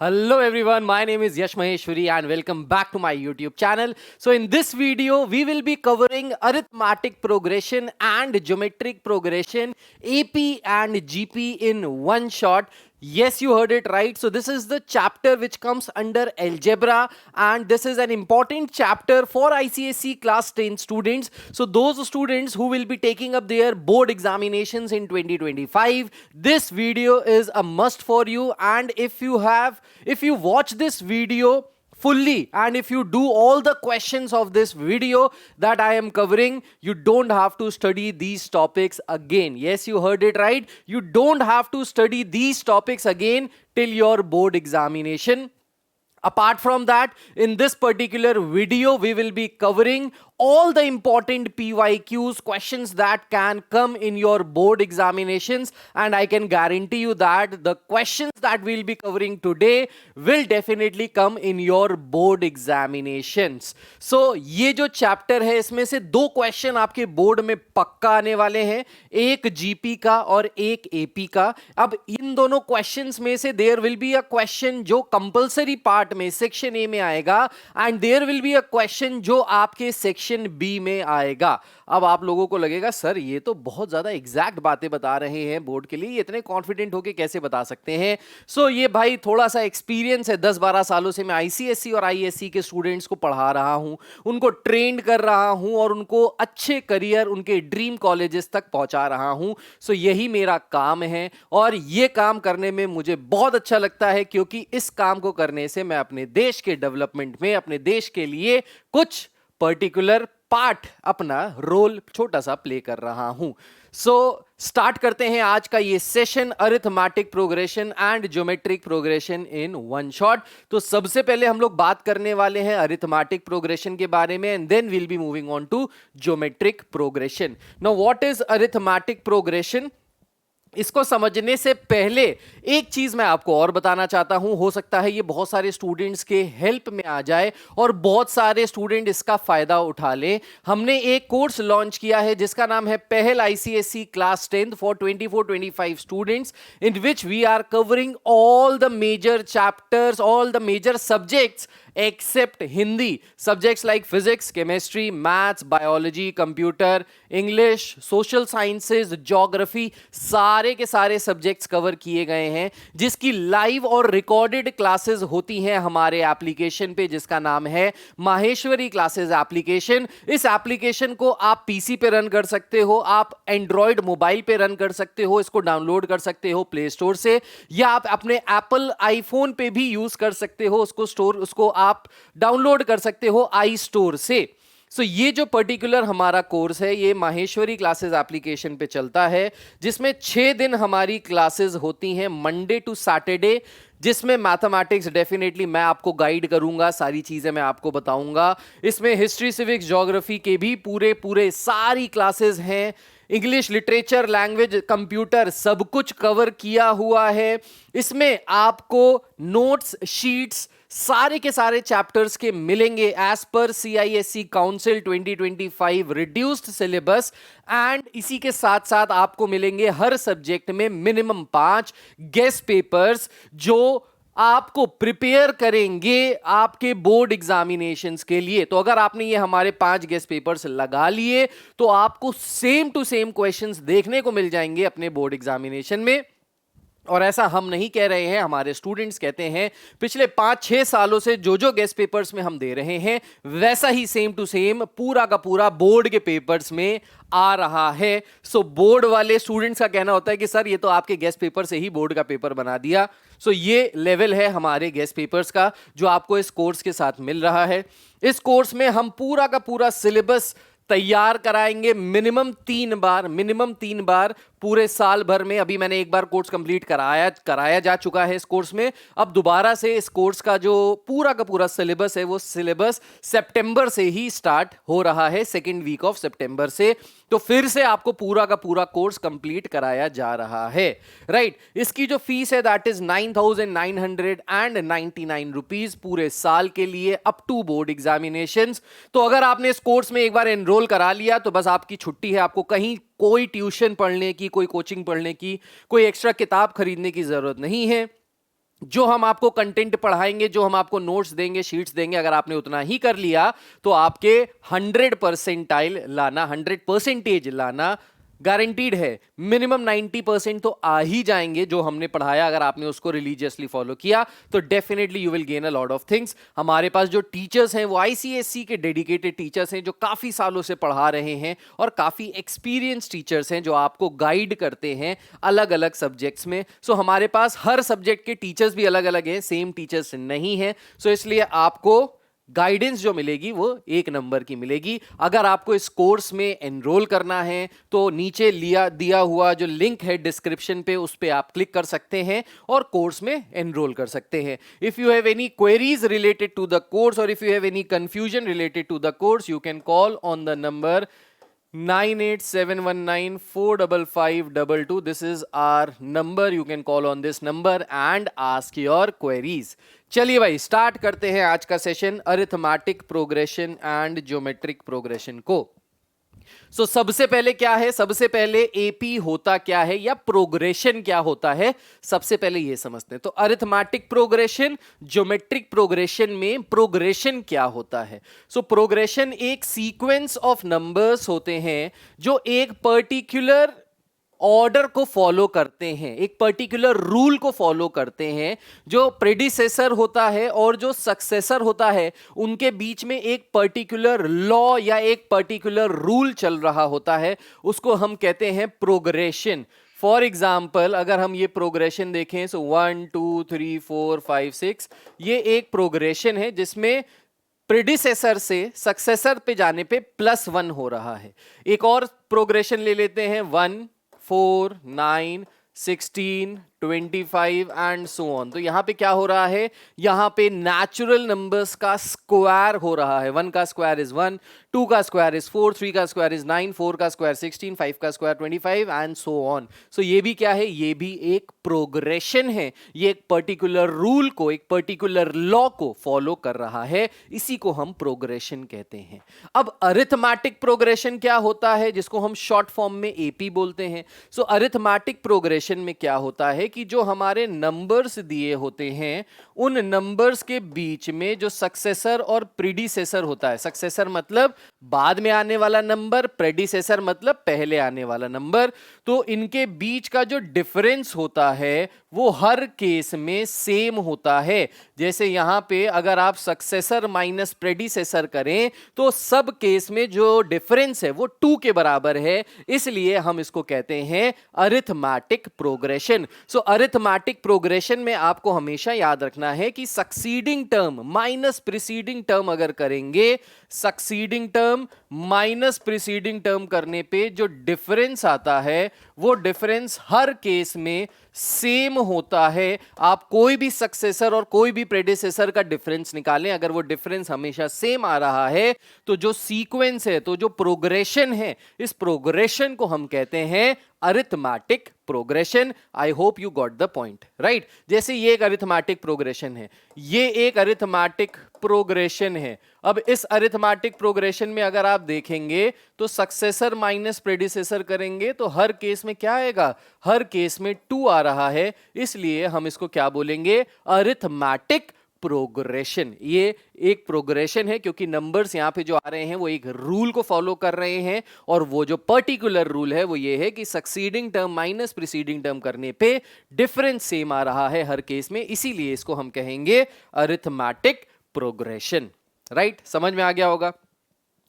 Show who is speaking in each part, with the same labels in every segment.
Speaker 1: Hello everyone, my name is Yash Maheshwari and welcome back to my YouTube channel. So in this video, we will be covering arithmetic progression and geometric progression, AP and GP in one shot. Yes, you heard it right. So this is the chapter which comes under algebra and this is an important chapter for ICSE class 10 students. So those students who will be taking up their board examinations in 2025, this video is a must for you. And if you watch this video fully and if you do all the questions of this video that I am covering, you don't have to study these topics again. Yes, you heard it right. You don't have to study these topics again till your board examination. Apart from that, in this particular video, we will be covering all the important PYQs, questions that can come in your board examinations, and I can guarantee you that the questions that we'll be covering today will definitely come in your board examinations. So ये जो chapter है इसमें से दो question आपके board में पक्का आने वाले हैं, एक जीपी का और एक एपी का. अब इन दोनों क्वेश्चंस में से there will be a question जो कंपलसरी पार्ट में सेक्शन ए में आएगा and there will be a question जो आपके सेक्शन बी में आएगा. अब आप लोगों को लगेगा सर ये तो बहुत ज्यादा एग्जैक्ट बातें बता रहे हैं बोर्ड के लिए, ये इतने कॉन्फिडेंट होके कैसे बता सकते हैं. सो ये भाई थोड़ा सा एक्सपीरियंस है. 10-12 सालों से मैं आईसीएसई और आईएससी के स्टूडेंट्स को पढ़ा रहा हूं, उनको ट्रेंड कर रहा हूं और उनको अच्छे करियर, उनके ड्रीम कॉलेजेस तक पहुंचा रहा हूं. सो यही मेरा काम है और ये काम करने में मुझे बहुत अच्छा लगता है क्योंकि इस काम को करने से मैं अपने देश के डेवलपमेंट में, अपने देश के लिए कुछ पर्टिकुलर पार्ट, अपना रोल छोटा सा प्ले कर रहा हूं. सो स्टार्ट करते हैं आज का ये session, arithmetic progression and geometric progression in one shot. तो सबसे पहले हम लोग बात करने वाले हैं अरिथमेटिक प्रोग्रेशन के बारे में and then will be moving on to geometric progression. Now what is arithmetic progression? इसको समझने से पहले एक चीज मैं आपको और बताना चाहता हूं. हो सकता है ये बहुत सारे स्टूडेंट्स के हेल्प में आ जाए और बहुत सारे स्टूडेंट इसका फायदा उठा लें. हमने एक कोर्स लॉन्च किया है जिसका नाम है Pahal ICSE class 10 for 24-25 students, in which we are covering all the major chapters, all the major subjects except Hindi. Subjects like physics, chemistry, maths, biology, computer, English, social sciences, geography, सारे के सारे subjects cover किए गए हैं जिसकी live और recorded classes होती हैं हमारे एप्लीकेशन पे जिसका नाम है माहेश्वरी क्लासेस एप्लीकेशन. इस एप्लीकेशन को आप पीसी पे रन कर सकते हो, आप एंड्रॉयड मोबाइल पे रन कर सकते हो, इसको डाउनलोड कर सकते हो प्ले स्टोर से, या आप अपने एप्पल आईफोन पे भी यूज कर सकते हो, उसको आप डाउनलोड कर सकते हो आई स्टोर से. सो ये जो पर्टिकुलर हमारा कोर्स है ये माहेश्वरी क्लासेस एप्लीकेशन पे चलता है जिसमें 6 दिन हमारी क्लासेस होती हैं मंडे टू सैटरडे, जिसमें मैथमेटिक्स डेफिनेटली मैं आपको गाइड करूंगा, सारी चीजें मैं आपको बताऊंगा. इसमें हिस्ट्री, सिविक्स, ज्योग्राफी के भी पूरे सारी क्लासेस हैं. इंग्लिश, लिटरेचर, लैंग्वेज, कंप्यूटर सब कुछ कवर किया हुआ है. इसमें आपको नोट्स, शीट्स सारे के सारे चैप्टर्स के मिलेंगे एज पर CISE council 2025 reduced syllabus. And इसी के साथ साथ आपको मिलेंगे हर सब्जेक्ट में मिनिमम 5 गेस्ट पेपर्स जो आपको प्रिपेयर करेंगे आपके बोर्ड एग्जामिनेशंस के लिए. तो अगर आपने ये हमारे 5 गेस्ट पेपर्स लगा लिए तो आपको सेम टू सेम क्वेश्चंस देखने को मिल जाएंगे अपने बोर्ड एग्जामिनेशन में. और ऐसा हम नहीं कह रहे हैं, हमारे स्टूडेंट्स कहते हैं. पिछले 5-6 सालों से जो गेस्ट पेपर्स में हम दे रहे हैं वैसा ही सेम टू सेम पूरा का पूरा बोर्ड के पेपर्स में आ रहा है. सो बोर्ड वाले स्टूडेंट्स का कहना होता है कि सर ये तो आपके गेस्ट पेपर से ही बोर्ड का पेपर बना दिया. सो ये लेवल है हमारे गेस्ट पेपर्स का जो आपको इस कोर्स के साथ मिल रहा है. इस कोर्स में हम पूरा का पूरा सिलेबस तैयार कराएंगे मिनिमम 3 बार पूरे साल भर में. अभी मैंने एक बार कोर्स कंप्लीट कराया जा चुका है इस कोर्स में. अब दोबारा से इस कोर्स का जो पूरा का पूरा सिलेबस है वो सिलेबस सितंबर से ही स्टार्ट हो रहा है, सेकेंड वीक ऑफ सितंबर से. तो फिर से आपको पूरा का पूरा कोर्स कंप्लीट कराया जा रहा है, राइट. इसकी जो फीस है दैट इज 9,999 रुपीज पूरे साल के लिए अप टू बोर्ड एग्जामिनेशंस. तो अगर आपने इस कोर्स में एक बार एनरोल करा लिया तो बस आपकी छुट्टी है. आपको कहीं कोई ट्यूशन पढ़ने की, कोई कोचिंग पढ़ने की, कोई एक्स्ट्रा किताब खरीदने की जरूरत नहीं है. जो हम आपको कंटेंट पढ़ाएंगे, जो हम आपको नोट्स देंगे, शीट्स देंगे, अगर आपने उतना ही कर लिया तो आपके 100% लाना, 100% लाना गारंटीड है। मिनिमम 90% तो आ ही जाएंगे जो हमने पढ़ाया, अगर आपने उसको रिलीजियसली फॉलो किया तो definitely you will gain a lot of things. हमारे पास जो टीचर्स हैं वो आईसीएससी के डेडिकेटेड टीचर्स हैं जो काफी सालों से पढ़ा रहे हैं और काफी एक्सपीरियंस टीचर्स हैं जो आपको गाइड करते हैं अलग अलग सब्जेक्ट्स में। सो हमारे पास हर सब्जेक्ट के टीचर्स भी अलग अलग हैं, सेम टीचर्स नहीं है। सो इसलिए आपको गाइडेंस जो मिलेगी वो 1 नंबर की मिलेगी। अगर आपको इस कोर्स में एनरोल करना है तो नीचे दिया हुआ जो लिंक है डिस्क्रिप्शन पे, उस पे आप क्लिक कर सकते हैं और कोर्स में एनरोल कर सकते हैं। If you have any queries related to the course और if you have any confusion related to the course, you can call on the number 9871945522. This is our number. You can call on this number and ask your queries. चलिए भाई start करते हैं आज का session arithmetic progression and geometric progression को। सबसे पहले क्या है, सबसे पहले एपी होता क्या है या प्रोग्रेशन क्या होता है, सबसे पहले ये समझते हैं। तो अरिथमेटिक प्रोग्रेशन, ज्योमेट्रिक प्रोग्रेशन में प्रोग्रेशन क्या होता है। प्रोग्रेशन एक सीक्वेंस ऑफ नंबर्स होते हैं जो एक पर्टिकुलर ऑर्डर को फॉलो करते हैं, एक पर्टिकुलर रूल को फॉलो करते हैं। जो प्रेडिसेसर होता है और जो सक्सेसर होता है उनके बीच में एक पर्टिकुलर लॉ या एक पर्टिकुलर रूल चल रहा होता है, उसको हम कहते हैं प्रोग्रेशन। फॉर एग्जाम्पल अगर हम ये प्रोग्रेशन देखें 1 2 3 4 5 6, ये एक प्रोग्रेशन है जिसमें प्रेडिसेसर से सक्सेसर पे जाने पे +1 हो रहा है। एक और प्रोग्रेशन ले लेते हैं 1 4 9 16 25 एंड सो ऑन। तो यहां पे क्या हो रहा है, यहां पे नेचुरल नंबर्स का स्क्वायर हो रहा है। 1 का स्क्वायर इज 1, 2 का स्क्वायर इज 4, 3 का स्क्वायर इज 9, 4 का स्क्वायर 16, 5 का स्क्वायर 25 एंड सो ऑन। सो ये भी क्या है, ये भी एक प्रोग्रेशन है। ये एक पर्टिकुलर रूल को, एक पर्टिकुलर लॉ को फॉलो कर रहा है, इसी को हम प्रोग्रेशन कहते हैं। अब अरिथमेटिक प्रोग्रेशन क्या होता है, जिसको हम शॉर्ट फॉर्म में एपी बोलते हैं। अरिथमेटिक प्रोग्रेशन में क्या होता है कि जो हमारे नंबर्स दिए होते हैं उन नंबर्स के बीच में जो सक्सेसर और प्रीडिसेसर होता है, सक्सेसर मतलब बाद में आने वाला नंबर, प्रेडिसेसर मतलब पहले आने वाला नंबर, तो इनके बीच का जो डिफरेंस होता है वो हर केस में सेम होता है। जैसे यहां पे अगर आप सक्सेसर माइनस प्रेडिसेसर करें तो सब केस में जो डिफरेंस है वो 2 के बराबर है, इसलिए हम इसको कहते हैं अरिथमेटिक प्रोग्रेशन। अरिथमेटिक प्रोग्रेशन में आपको हमेशा याद रखना है कि succeeding term minus preceding term अगर करेंगे, succeeding term minus preceding term करने पे जो डिफरेंस आता है वो डिफरेंस हर केस में सेम होता है। आप कोई भी सक्सेसर और कोई भी प्रेडिसेसर का डिफरेंस निकालें, अगर वो डिफरेंस हमेशा सेम आ रहा है तो जो सीक्वेंस है, तो जो प्रोग्रेशन है, इस प्रोग्रेशन को हम कहते हैं arithmetic progression. I hope you got the point, right. जैसे ये एक अरिथमेटिक प्रोग्रेशन है, ये एक अरिथमेटिक प्रोग्रेशन है। अब इस अरिथमेटिक प्रोग्रेशन में अगर आप देखेंगे तो सक्सेसर माइनस प्रेडिसेसर करेंगे तो हर केस में क्या आएगा, हर केस में 2 आ रहा है, इसलिए हम इसको क्या बोलेंगे, अरिथमेटिक प्रोग्रेशन। ये एक प्रोग्रेशन है क्योंकि नंबर्स यहां पे जो आ रहे हैं वो एक रूल को फॉलो कर रहे हैं और वो जो पर्टिकुलर रूल है वो ये है कि succeeding term minus preceding term करने पे डिफरेंस सेम आ रहा है हर केस में, इसीलिए इसको हम कहेंगे अरिथमेटिक प्रोग्रेशन, राइट। समझ में आ गया होगा।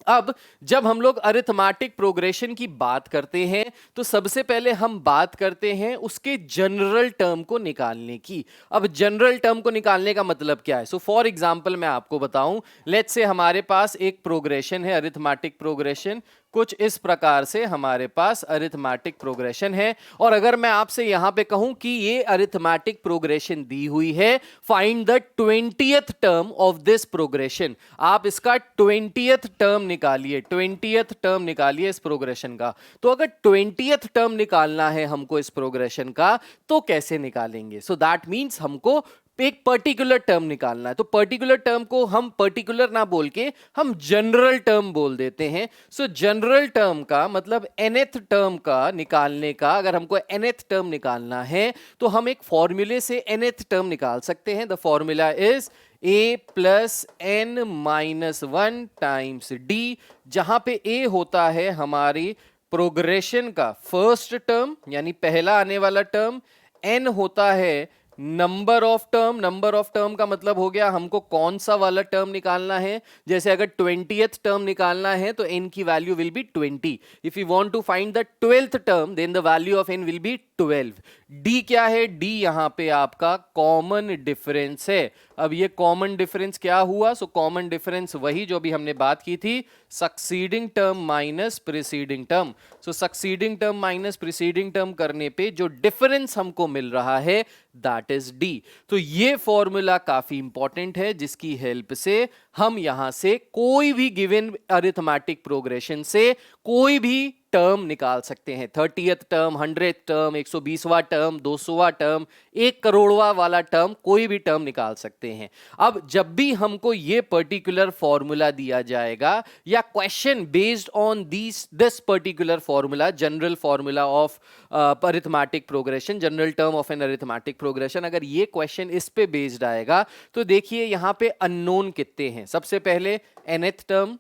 Speaker 1: अब जब हम लोग अरिथमेटिक प्रोग्रेशन की बात करते हैं तो सबसे पहले हम बात करते हैं उसके जनरल टर्म को निकालने की। अब जनरल टर्म को निकालने का मतलब क्या है, फॉर एग्जांपल मैं आपको बताऊं, लेट्स से हमारे पास एक प्रोग्रेशन है, अरिथमेटिक प्रोग्रेशन, कुछ इस प्रकार से हमारे पास अरिथमेटिक प्रोग्रेशन है। और अगर मैं आपसे यहां पे कहूं कि ये अरिथमेटिक प्रोग्रेशन दी हुई है, find the 20th term of this progression, आप इसका 20th टर्म निकालिए, 20th टर्म निकालिए इस प्रोग्रेशन का। तो अगर 20th टर्म निकालना है हमको इस प्रोग्रेशन का तो कैसे निकालेंगे, सो दैट मींस हमको एक पर्टिकुलर टर्म निकालना है, तो पर्टिकुलर टर्म को हम पर्टिकुलर ना बोल के हम जनरल टर्म बोल देते हैं। सो जनरल टर्म का मतलब nth टर्म का निकालने का, अगर हमको nth टर्म निकालना है तो हम एक फॉर्मूले से nth टर्म निकाल सकते हैं। The formula is a plus n minus 1 times d, जहां पे a होता है हमारी प्रोग्रेशन का फर्स्ट टर्म यानी पहला आने वाला टर्म, n होता है number of term. Number of term का मतलब हो गया हमको कौन सा वाला टर्म निकालना है। जैसे अगर 20th टर्म निकालना है तो n की value will be 20। If you want to find the 12th term then the value of n will be 12। d क्या है? d यहां पे आपका कॉमन डिफरेंस है। अब ये कॉमन डिफरेंस क्या हुआ? सो कॉमन डिफरेंस वही जो भी हमने बात की थी, succeeding term minus preceding term. So succeeding term minus preceding term करने पे जो डिफरेंस हमको मिल रहा है दैट इज d। तो ये फॉर्मूला काफी इंपॉर्टेंट है जिसकी हेल्प से हम यहां से कोई भी गिवन अरिथमेटिक प्रोग्रेशन से कोई भी टर्म निकाल सकते हैं। 30th टर्म, 100th टर्म, 120वां टर्म, 200वां टर्म, 1 करोड़वा वाला टर्म, कोई भी टर्म निकाल सकते हैं। अब जब भी हमको ये पर्टिकुलर फॉर्मूला दिया जाएगा या question based on this particular formula, general formula of arithmetic progression, general term of an arithmetic progression, अगर ये क्वेश्चन इस पे बेस्ड आएगा तो देखिए यहां पे अननोन कितने हैं। सबसे पहले nth टर्म,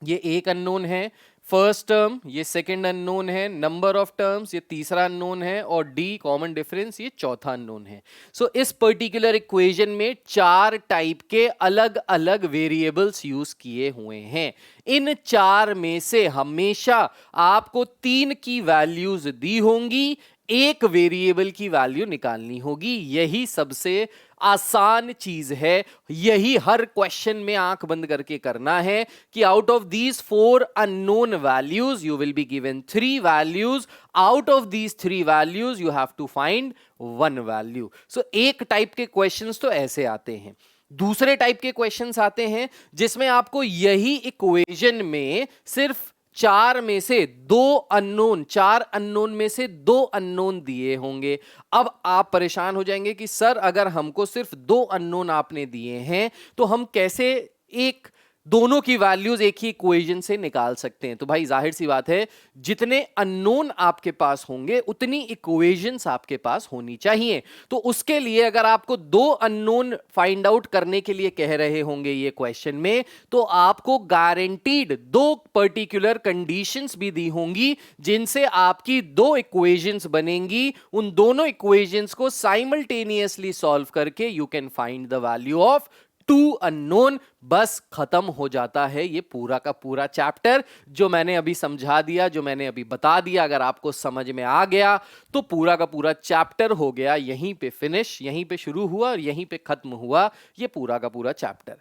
Speaker 1: ये एक अननोन है। फर्स्ट टर्म ये सेकंड अननोन है। नंबर ऑफ टर्म्स ये तीसरा अननोन है। और डी कॉमन डिफरेंस ये चौथा अननोन है। सो इस पर्टिकुलर इक्वेशन में 4 टाइप के अलग अलग वेरिएबल्स यूज किए हुए हैं। इन 4 में से हमेशा आपको 3 की वैल्यूज दी होंगी, एक वेरिएबल की वैल्यू निकालनी होगी। यही सबसे आसान चीज है, यही हर क्वेश्चन में आंख बंद करके करना है कि out of these 4 unknown values you will be given 3 values. Out of these 3 values you have to find 1 value. So एक टाइप के क्वेश्चंस तो ऐसे आते हैं। दूसरे टाइप के क्वेश्चंस आते हैं जिसमें आपको यही इक्वेशन में सिर्फ 4 में से 2 अननोन, 4 अननोन में से 2 अननोन दिए होंगे। अब आप परेशान हो जाएंगे कि सर अगर हमको सिर्फ 2 अननोन आपने दिए हैं तो हम कैसे एक दोनों की वैल्यूज एक ही इक्वेशन से निकाल सकते हैं। तो भाई जाहिर सी बात है, जितने अननोन आपके पास होंगे उतनी इक्वेशंस आपके पास होनी चाहिए। तो उसके लिए अगर आपको 2 अननोन फाइंड आउट करने के लिए कह रहे होंगे ये क्वेश्चन में, तो आपको गारंटीड 2 पर्टिकुलर कंडीशंस भी दी होंगी जिनसे आपकी 2 इक्वेशंस बनेंगी। उन दोनों इक्वेशंस को साइमल्टेनियसली सॉल्व करके you can find the value of 2 unknown. बस खत्म हो जाता है ये पूरा का पूरा चैप्टर। जो मैंने अभी समझा दिया, जो मैंने अभी बता दिया, अगर आपको समझ में आ गया तो पूरा का पूरा चैप्टर हो गया यहीं पे फिनिश। यहीं पे शुरू हुआ और यहीं पे खत्म हुआ ये पूरा का पूरा चैप्टर।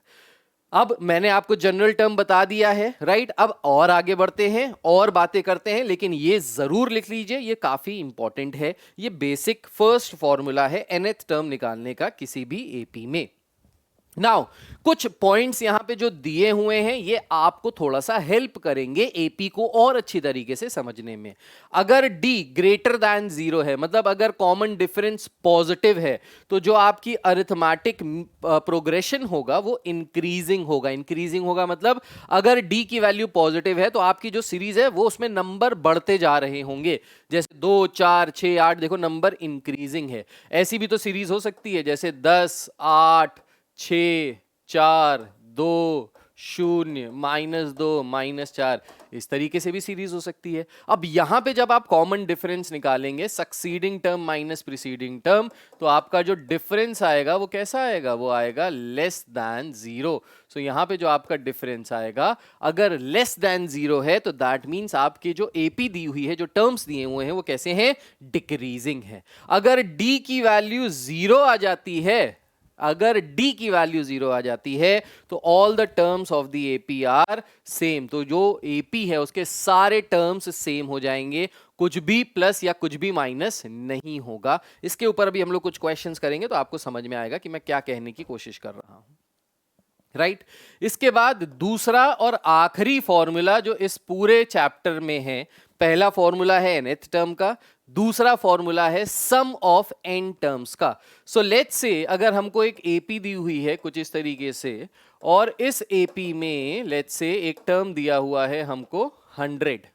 Speaker 1: अब मैंने आपको जनरल टर्म बता दिया है, राइट। अब और आगे बढ़ते हैं और बातें करते हैं, लेकिन ये जरूर लिख लीजिए, ये काफी इंपॉर्टेंट है। ये बेसिक फर्स्ट फॉर्मूला है nth टर्म निकालने का किसी भी एपी में। नाउ कुछ पॉइंट्स यहां पे जो दिए हुए हैं ये आपको थोड़ा सा हेल्प करेंगे एपी को और अच्छी तरीके से समझने में। अगर d ग्रेटर दैन 0 है, मतलब अगर कॉमन डिफरेंस पॉजिटिव है, तो जो आपकी अरिथमेटिक प्रोग्रेशन होगा वो इंक्रीजिंग होगा। इंक्रीजिंग होगा मतलब अगर d की वैल्यू पॉजिटिव है तो आपकी जो सीरीज है वो उसमें नंबर बढ़ते जा रहे होंगे। जैसे 2 4 6 8, देखो नंबर इंक्रीजिंग है। ऐसी भी तो सीरीज हो सकती है जैसे 10 8 6 4 2 0 -2 -4, इस तरीके से भी सीरीज हो सकती है। अब यहां पे जब आप कॉमन डिफरेंस निकालेंगे, succeeding term minus preceding term, तो आपका जो डिफरेंस आएगा वो कैसा आएगा? वो आएगा लेस दैन 0। सो यहां पे जो आपका डिफरेंस आएगा अगर लेस दैन 0 है तो दैट मींस आपकी जो एपी दी हुई है, जो टर्म्स दिए हुए हैं वो कैसे हैं? डिक्रीजिंग है। अगर डी की वैल्यू 0 आ जाती है, अगर d की वैल्यू 0 आ जाती है तो all the terms of the AP are same. तो जो एपी है उसके सारे टर्म्स सेम हो जाएंगे, कुछ भी प्लस या कुछ भी माइनस नहीं होगा। इसके ऊपर अभी हम लोग कुछ क्वेश्चंस करेंगे तो आपको समझ में आएगा कि मैं क्या कहने की कोशिश कर रहा हूं, राइट। इसके बाद दूसरा और आखिरी फॉर्मूला जो इस पूरे चैप्टर में है, पहला फॉर्मूला है nth टर्म का, दूसरा फॉर्मूला है सम ऑफ n टर्म्स का। सो लेट्स से अगर हमको एक एपी दी हुई है कुछ इस तरीके से, और इस एपी में लेट्स से एक टर्म दिया हुआ है हमको 100,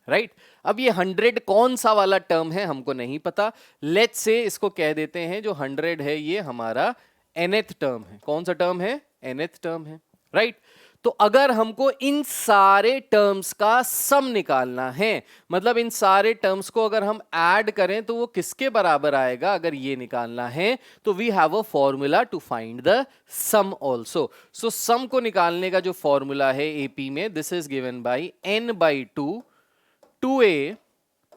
Speaker 1: राइट। अब ये 100 कौन सा वाला टर्म है हमको नहीं पता। लेट्स से इसको कह देते हैं जो 100 है ये हमारा nth टर्म है। कौन सा टर्म है? nth टर्म है, राइट। तो अगर हमको इन सारे टर्म्स का सम निकालना है, मतलब इन सारे टर्म्स को अगर हम ऐड करें तो वो किसके बराबर आएगा, अगर ये निकालना है तो we have a formula to find the sum also. So sum को निकालने का जो फॉर्मूला है एपी में, this is given by n/2 2a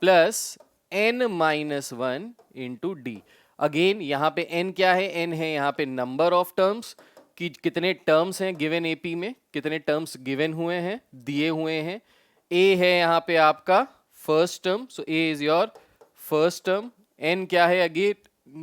Speaker 1: plus n-1 into d. Again यहां पे n क्या है? n है यहां पे नंबर ऑफ टर्म्स कि कितने टर्म्स हैं गिवन एपी में, कितने टर्म्स गिवन हुए हैं, दिए हुए हैं। a है यहां पे आपका first term, so a is your first term. n क्या है? Again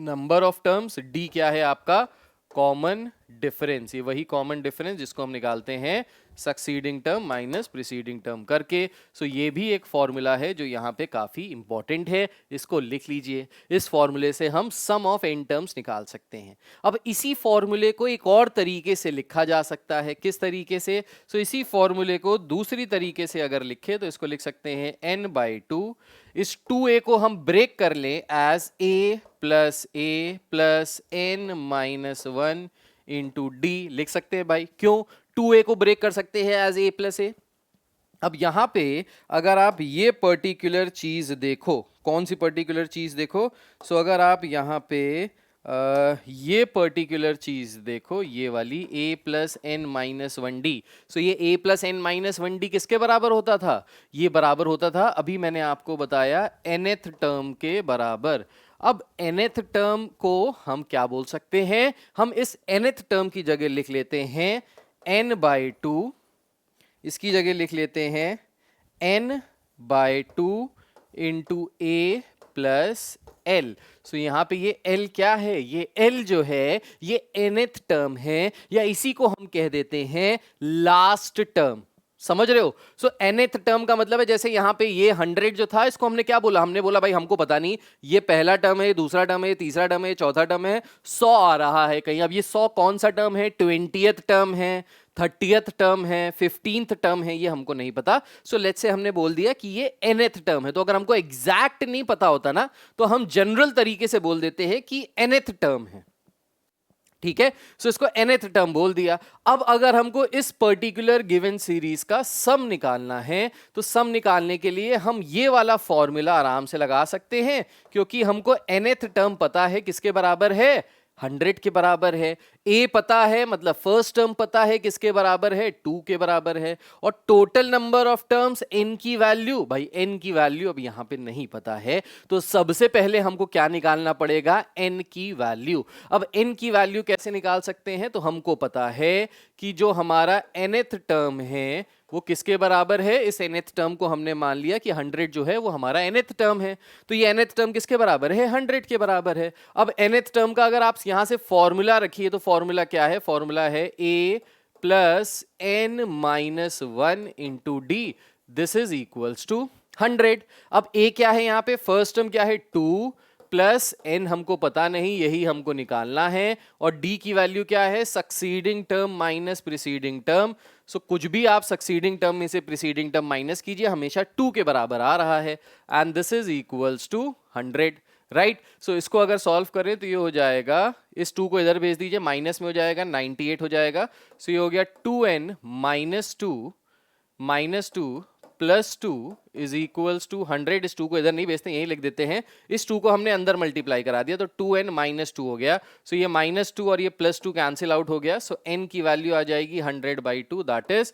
Speaker 1: number of terms. d क्या है आपका? Common difference. ये वही कॉमन डिफरेंस जिसको हम निकालते हैं succeeding term minus preceding term करके। सो ये भी एक फॉर्मूला है जो यहाँ पे काफी इंपॉर्टेंट है, इसको लिख लीजिए। इस फॉर्मूले से हम सम ऑफ n टर्म्स निकाल सकते हैं। अब इसी फॉर्मूले को एक और तरीके से लिखा जा सकता है। किस तरीके से? सो इसी फॉर्मूले को दूसरी तरीके से अगर लिखे तो इसको लिख सकते हैं n/2। इस 2a को हम ब्रेक कर लें as a plus n-1 into d लिख सकते हैं भाई। क्यों 2a को ब्रेक कर सकते हैं एज a प्लस a? अब यहां पे अगर आप ये पर्टिकुलर चीज देखो, कौन सी पर्टिकुलर चीज देखो? सो अगर आप यहां पे ये पर्टिकुलर चीज देखो, ये वाली a प्लस n-1d। सो ये a प्लस n-1d किसके बराबर होता था? ये बराबर होता था, अभी मैंने आपको बताया, nth टर्म के बराबर। अब nth टर्म को हम क्या बोल सकते हैं? हम इस nth टर्म की जगह लिख लेते हैं n/2, इसकी जगह लिख लेते हैं n/2 into a plus l। सो यहां पे ये l क्या है? ये l जो है ये nth टर्म है, या इसी को हम कह देते हैं लास्ट टर्म। समझ रहे हो? सो nth टर्म का मतलब है जैसे यहां पे ये 100 जो था, इसको हमने क्या बोला? हमने बोला भाई हमको पता नहीं ये पहला टर्म है, दूसरा टर्म है, तीसरा टर्म है, चौथा टर्म है, 100 आ रहा है कहीं। अब ये 100 कौन सा टर्म है? 20th टर्म है, 30th टर्म है, 15th टर्म है, ये हमको नहीं पता। सो लेट्स से हमने बोल दिया कि ये nth टर्म है। तो अगर हमको एग्जैक्ट नहीं पता होता ना, तो हम जनरल तरीके से बोल देते हैं कि nth टर्म है, ठीक है। सो इसको nth टर्म बोल दिया। अब अगर हमको इस पर्टिकुलर गिवन सीरीज का सम निकालना है, तो सम निकालने के लिए हम ये वाला फॉर्मूला आराम से लगा सकते हैं, क्योंकि हमको nth टर्म पता है किसके बराबर है? 100 के बराबर है। a पता है, मतलब फर्स्ट टर्म पता है किसके बराबर है? 2 के बराबर है। और total number of terms n की वैल्यू, भाई n की वैल्यू अब यहां पे नहीं पता है, तो सबसे पहले हमको क्या निकालना पड़ेगा? n की वैल्यू। अब n की वैल्यू कैसे निकाल सकते हैं? तो हमको पता है कि जो हमारा nth टर्म है वो किसके बराबर है? इस nth टर्म को हमने मान लिया कि 100 जो है वो हमारा nth टर्म है, तो ये nth टर्म किसके बराबर है? 100 के बराबर है। अब nth टर्म का अगर आप यहां से फॉर्मूला रखिए, तो फॉर्मूला क्या है? फॉर्मूला है a plus n-1 into d, this is equals to 100। अब a क्या है यहाँ पे? फर्स्ट टर्म क्या है? 2 प्लस n हमको पता नहीं, यही हमको निकालना है। और d की वैल्यू क्या है? Succeeding term minus preceding term. So कुछ भी आप सक्सीडिंग टर्म में से प्रीसीडिंग टर्म माइनस कीजिए, हमेशा 2 के बराबर आ रहा है, and this is equals to 100, right. So इसको अगर सॉल्व करें तो ये हो जाएगा, इस 2 को इधर भेज दीजिए, माइनस में हो जाएगा, 98 हो जाएगा। सो ये हो गया 2n minus 2 plus 2 is equals to 100। इस 2 को इधर नहीं भेजते, यही लिख देते हैं। इस 2 को हमने अंदर मल्टीप्लाई करा दिया, तो 2n माइनस 2 हो गया। सो ये माइनस 2 और ये प्लस 2 कैंसिल आउट हो गया। सो n की वैल्यू आ जाएगी 100/2, that is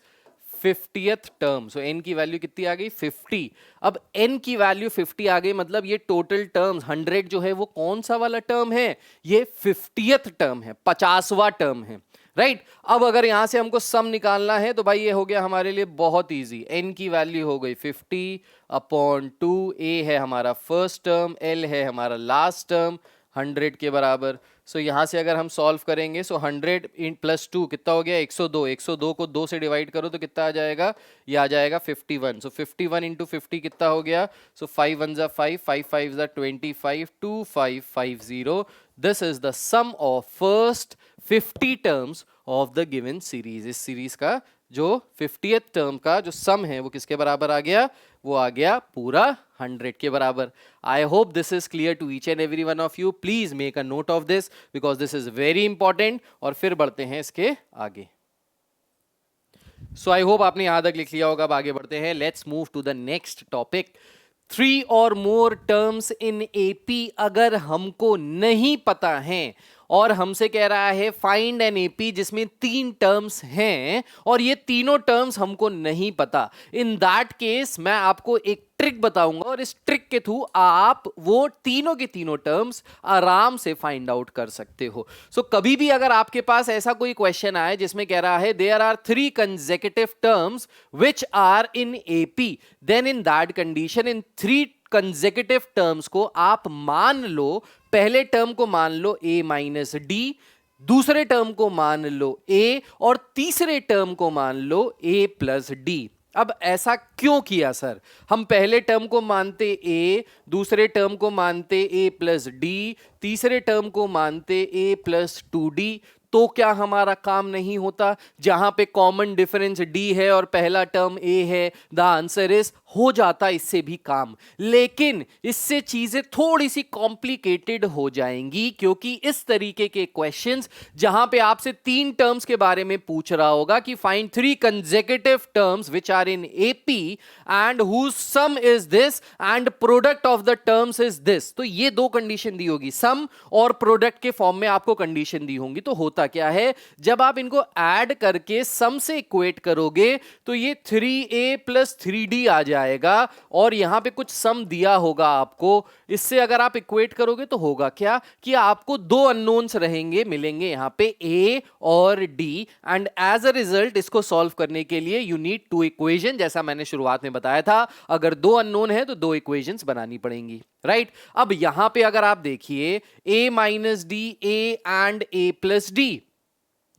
Speaker 1: 50th term. So n की वैल्यू कितनी आ गई? 50। अब n की वैल्यू 50 आ गई, मतलब ये टोटल टर्म्स 100 जो है वो कौन सा वाला टर्म है? ये 50th टर्म है, 50वां टर्म है, राइट। अब अगर यहां से हमको सम निकालना है तो भाई ये हो गया हमारे लिए बहुत इजी। n की वैल्यू हो गई 50/2, a है हमारा फर्स्ट टर्म, l है हमारा लास्ट टर्म, 100 के बराबर। सो यहाँ से अगर हम सॉल्व करेंगे, सो 100 इन प्लस 2 कितना हो गया 102। 102 को 2 से डिवाइड करो तो कितना आ जाएगा, ये आ जाएगा 51। सो 51 इंटू 50 कितना हो गया, सो 5 1 जा 5, 5 5 जा 25, 2550। This is the sum of first 50 terms of the given series. इस सीरीज का जो 50th टर्म का जो सम है वो किसके बराबर आ गया, वो आ गया पूरा 100 के बराबर। I hope this is clear to each and every one of you. Please make a note of this because this is very important. और फिर बढ़ते हैं इसके आगे। सो आई होप आपने यहां तक लिख लिया होगा। अब आगे बढ़ते हैं, let's move to the next topic. 3 और मोर टर्म्स इन एपी अगर हमको नहीं पता है और हमसे कह रहा है फाइंड एन एपी जिसमें 3 टर्म्स हैं और ये तीनों टर्म्स हमको नहीं पता, इन दैट केस मैं आपको एक ट्रिक बताऊंगा और इस ट्रिक के थ्रू आप वो तीनों के तीनों टर्म्स आराम से फाइंड आउट कर सकते हो। सो कभी भी अगर आपके पास ऐसा कोई क्वेश्चन आए जिसमें कह रहा है there are 3 consecutive terms which are in AP, then in that condition in 3 consecutive terms को आप मान लो, पहले टर्म को मान लो a माइनस डी, दूसरे टर्म को मान लो a और तीसरे टर्म को मान लो a प्लस डी। अब ऐसा क्यों किया सर, हम पहले टर्म को मानते a, दूसरे टर्म को मानते a प्लस डी, तीसरे टर्म को मानते a प्लस 2d, तो क्या हमारा काम नहीं होता? जहां पे कॉमन डिफरेंस d है और पहला टर्म a है, द आंसर इज हो जाता इससे भी काम। लेकिन इससे चीजें थोड़ी सी कॉम्प्लिकेटेड हो जाएंगी क्योंकि इस तरीके के क्वेश्चंस जहां पे आपसे 3 टर्म्स के बारे में पूछ रहा होगा कि find 3 consecutive terms which are in AP and whose sum is this and product of the terms is this, तो ये 2 कंडीशन दी होगी, सम और प्रोडक्ट के फॉर्म में आपको कंडीशन दी होंगी। तो होता क्या है, जब आप इनको ऐड करके सम से इक्वेट करोगे तो ये 3a प्लस 3d आ जाएगा और यहां पे कुछ सम दिया होगा आपको। इससे अगर आप इक्वेट करोगे तो होगा क्या कि आपको 2 अननोन्स रहेंगे, मिलेंगे यहां पे a और d and as a result इसको सॉल्व करने के लिए यू नीड 2 इक्वेशन। जैसा मैंने शुरुआत में बताया था, अगर 2 अननोन है तो 2 इक्वेशंस बनानी पड़ेंगी, राइट? अब यहां पे अगर आप देखिए a minus d, a and a plus D,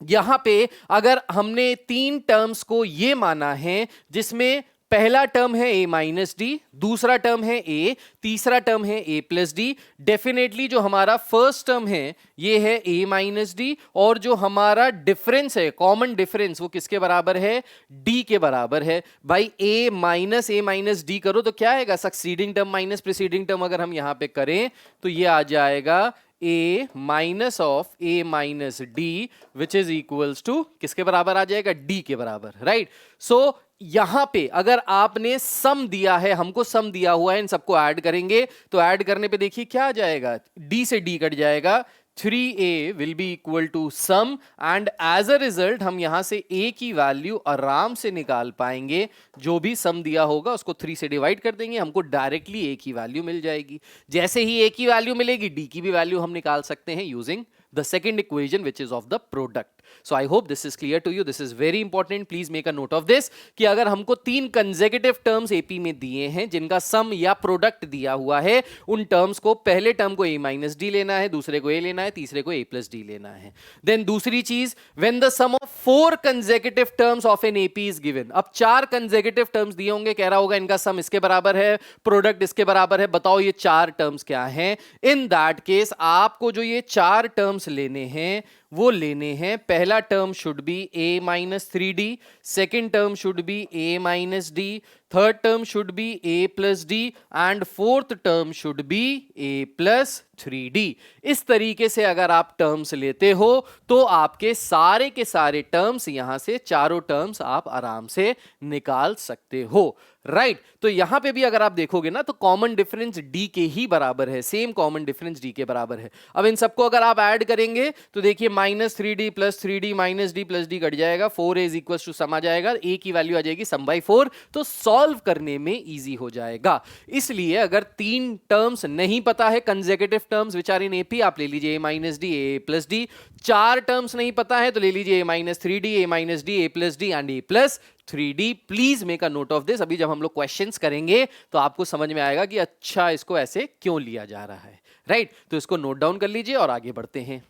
Speaker 1: यहां पे अगर हमने 3 टर्म्स को ये माना है जिसमें पहला टर्म है a माइनस डी, दूसरा टर्म है a, तीसरा टर्म है a प्लस डी, डेफिनेटली जो हमारा फर्स्ट टर्म है ये है a माइनस डी और जो हमारा डिफरेंस है, कॉमन डिफरेंस, वो किसके बराबर है, d के बराबर है। भाई a माइनस डी करो तो क्या आएगा, succeeding term minus preceding term अगर हम यहां पे करें तो ये आ जाएगा a minus of a minus d which is equals to किसके बराबर आ जाएगा, d के बराबर, राइट? सो यहां पे अगर आपने सम दिया है, हमको सम दिया हुआ है, इन सबको ऐड करेंगे तो ऐड करने पे देखिए क्या आ जाएगा, d से d कट जाएगा, 3a will be equal to sum and as a result हम यहां से a की वैल्यू आराम से निकाल पाएंगे। जो भी सम दिया होगा उसको 3 से डिवाइड कर देंगे, हमको डायरेक्टली a की वैल्यू मिल जाएगी। जैसे ही a की वैल्यू मिलेगी d की भी वैल्यू हम निकाल सकते हैं using the second equation which is of the product. So I hope this is clear to you. This is very important. Please make a note of this कि अगर हमको 3 consecutive terms AP में दिए हैं जिनका sum या product दिया हुआ है, उन terms को पहले term को a minus d लेना है, दूसरे को a लेना है, तीसरे को a plus d लेना है। Then दूसरी चीज, when the sum of 4 consecutive terms of an AP is given, अब 4 consecutive terms दिए होंगे, कह रहा होगा इनका sum इसके बराबर है, product इसके बराबर है, बताओ ये 4 terms क्या हैं? In that case आपको जो ये 4 terms लेने हैं वो लेने हैं, पहला term should be a minus 3d, second term should be a minus d, third term should be a plus d and fourth term should be a plus 3d। इस तरीके से अगर आप टर्म्स लेते हो तो आपके सारे के सारे टर्म्स यहां से चारों टर्म्स आप आराम से निकाल सकते हो, राइट? तो यहां पे भी अगर आप देखोगे ना तो कॉमन डिफरेंस d के ही बराबर है, सेम कॉमन डिफरेंस d के बराबर है। अब इन सबको अगर आप ऐड करेंगे तो देखिए minus 3d plus 3d minus d plus d cut जाएगा, 4a is equal to some आ जाएगा, a की वैल्यू आ जाएगी सम बाई 4, तो सॉल्व करने में इजी हो जाएगा। इसलिए अगर 3 टर्म्स नहीं पता है consecutive terms which are in AP, आप ले लीजिए a minus d, a plus d. 4 terms नहीं पता है तो ले लीजिए a minus 3d, a minus d, a plus d and a plus 3d। Please make a note of this. अभी जब हम लोग क्वेश्चंस करेंगे तो आपको समझ में आएगा कि अच्छा इसको ऐसे क्यों लिया जा रहा है, राइट तो इसको नोट डाउन कर लीजिए और आगे बढ़ते हैं।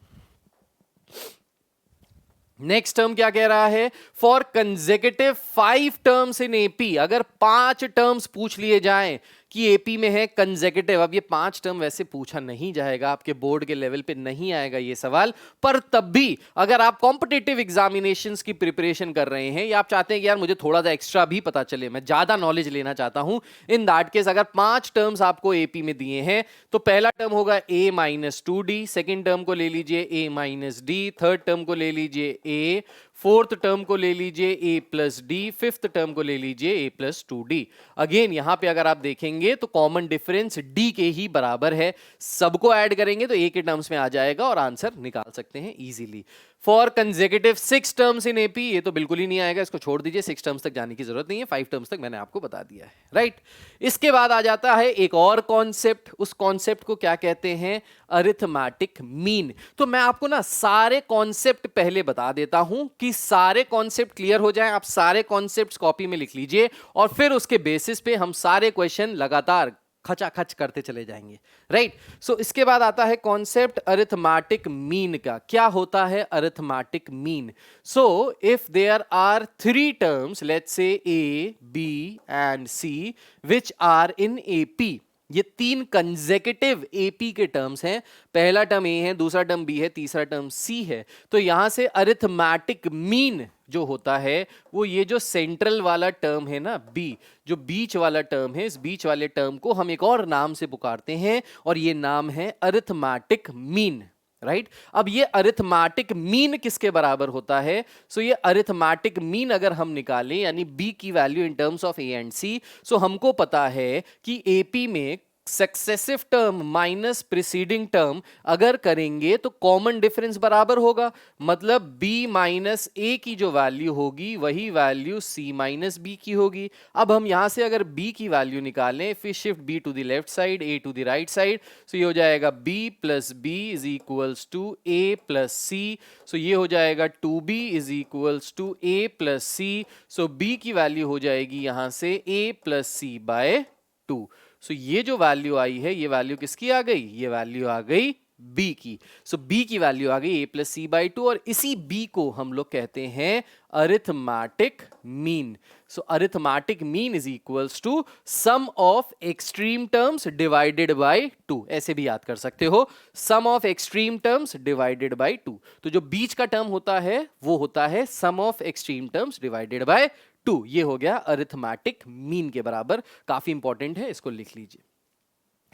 Speaker 1: नेक्स्ट टर्म क्या कह रहा है, for consecutive 5 terms in AP, अगर 5 टर्म्स पूछ लिए जाएं कि एपी में है कंसेक्यूटिव। अब ये 5 टर्म वैसे पूछा नहीं जाएगा, आपके बोर्ड के लेवल पे नहीं आएगा ये सवाल, पर तब भी अगर आप कॉम्पिटिटिव एग्जामिनेशंस की प्रिपरेशन कर रहे हैं या आप चाहते हैं कि यार मुझे थोड़ा सा एक्स्ट्रा भी पता चले, मैं ज्यादा नॉलेज लेना चाहता हूं, इन दैट केस अगर 5 टर्म्स आपको एपी में दिए हैं तो पहला टर्म होगा a minus 2d, second term को ले लीजिए a minus d, third term को ले लीजिए a, फोर्थ टर्म को ले लीजिए a plus D, fifth term को ले लीजिए a प्लस 2d। अगेन यहां पे अगर आप देखेंगे तो कॉमन डिफरेंस d के ही बराबर है, सबको ऐड करेंगे तो a के टर्म्स में आ जाएगा और आंसर निकाल सकते हैं easily. For consecutive 6 terms in AP, ये तो बिल्कुल ही नहीं आएगा, इसको छोड़ दीजिए, 6 टर्म्स तक जाने की जरूरत नहीं है, 5 टर्म्स तक मैंने आपको बता दिया है, राइट। इसके बाद आ जाता है एक और कॉन्सेप्ट, उस कॉन्सेप्ट को क्या कहते हैं, अरिथमेटिक मीन। तो मैं आपको ना सारे कॉन्सेप्ट पहले बता देता हूं कि सारे कॉन्सेप्ट क्लियर हो जाएं, आप सारे कॉन्सेप्ट्स कॉपी में लिख लीजिए और फिर उसके बेसिस पे हम सारे क्वेश्चन लगातार खचाखच करते चले जाएंगे, राइट। सो इसके बाद आता है कॉन्सेप्ट अरिथमेटिक मीन का। क्या होता है arithmetic mean? So if there are 3 terms, let's say A, B and C, which are in AP, ये 3 कंसेक्यूटिव एपी के टर्म्स हैं, पहला टर्म ए है, दूसरा टर्म बी है, तीसरा टर्म सी है, तो यहां से अरिथमेटिक मीन जो होता है वो ये जो सेंट्रल वाला टर्म है ना बी, जो बीच वाला टर्म है, इस बीच वाले टर्म को हम एक और नाम से पुकारते हैं और ये नाम है अरिथमेटिक मीन, राइट। अब ये अरिथमेटिक मीन किसके बराबर होता है? सो ये अरिथमेटिक मीन अगर हम निकालें यानी बी की value in terms of A and C, so हमको पता है कि एपी में successive term minus preceding term अगर करेंगे तो कॉमन डिफरेंस बराबर होगा, मतलब b माइनस ए की जो वैल्यू होगी वही वैल्यू c माइनस बी की होगी। अब हम यहां से अगर b की वैल्यू निकालें, फिर shift b to the left side, a to the right side, so ये हो जाएगा b plus B is equals to a plus C, so ये हो जाएगा 2b is equals to a plus C, so b की value हो जाएगी यहां से a plus C by 2। So ये जो वैल्यू आई है ये वैल्यू किसकी आ गई? ये वैल्यू आ गई b की। सो b की वैल्यू आ गई a प्लस सी बाई 2 और इसी b को हम लोग कहते हैं arithmetic mean. So arithmetic mean is equals to sum of extreme terms divided by 2, ऐसे भी याद कर सकते हो, sum of extreme terms divided by 2। तो जो बीच का टर्म होता है वो होता है sum of extreme terms divided by 2, ये हो गया अरिथमेटिक मीन के बराबर, काफी इंपॉर्टेंट है, इसको लिख लीजिए,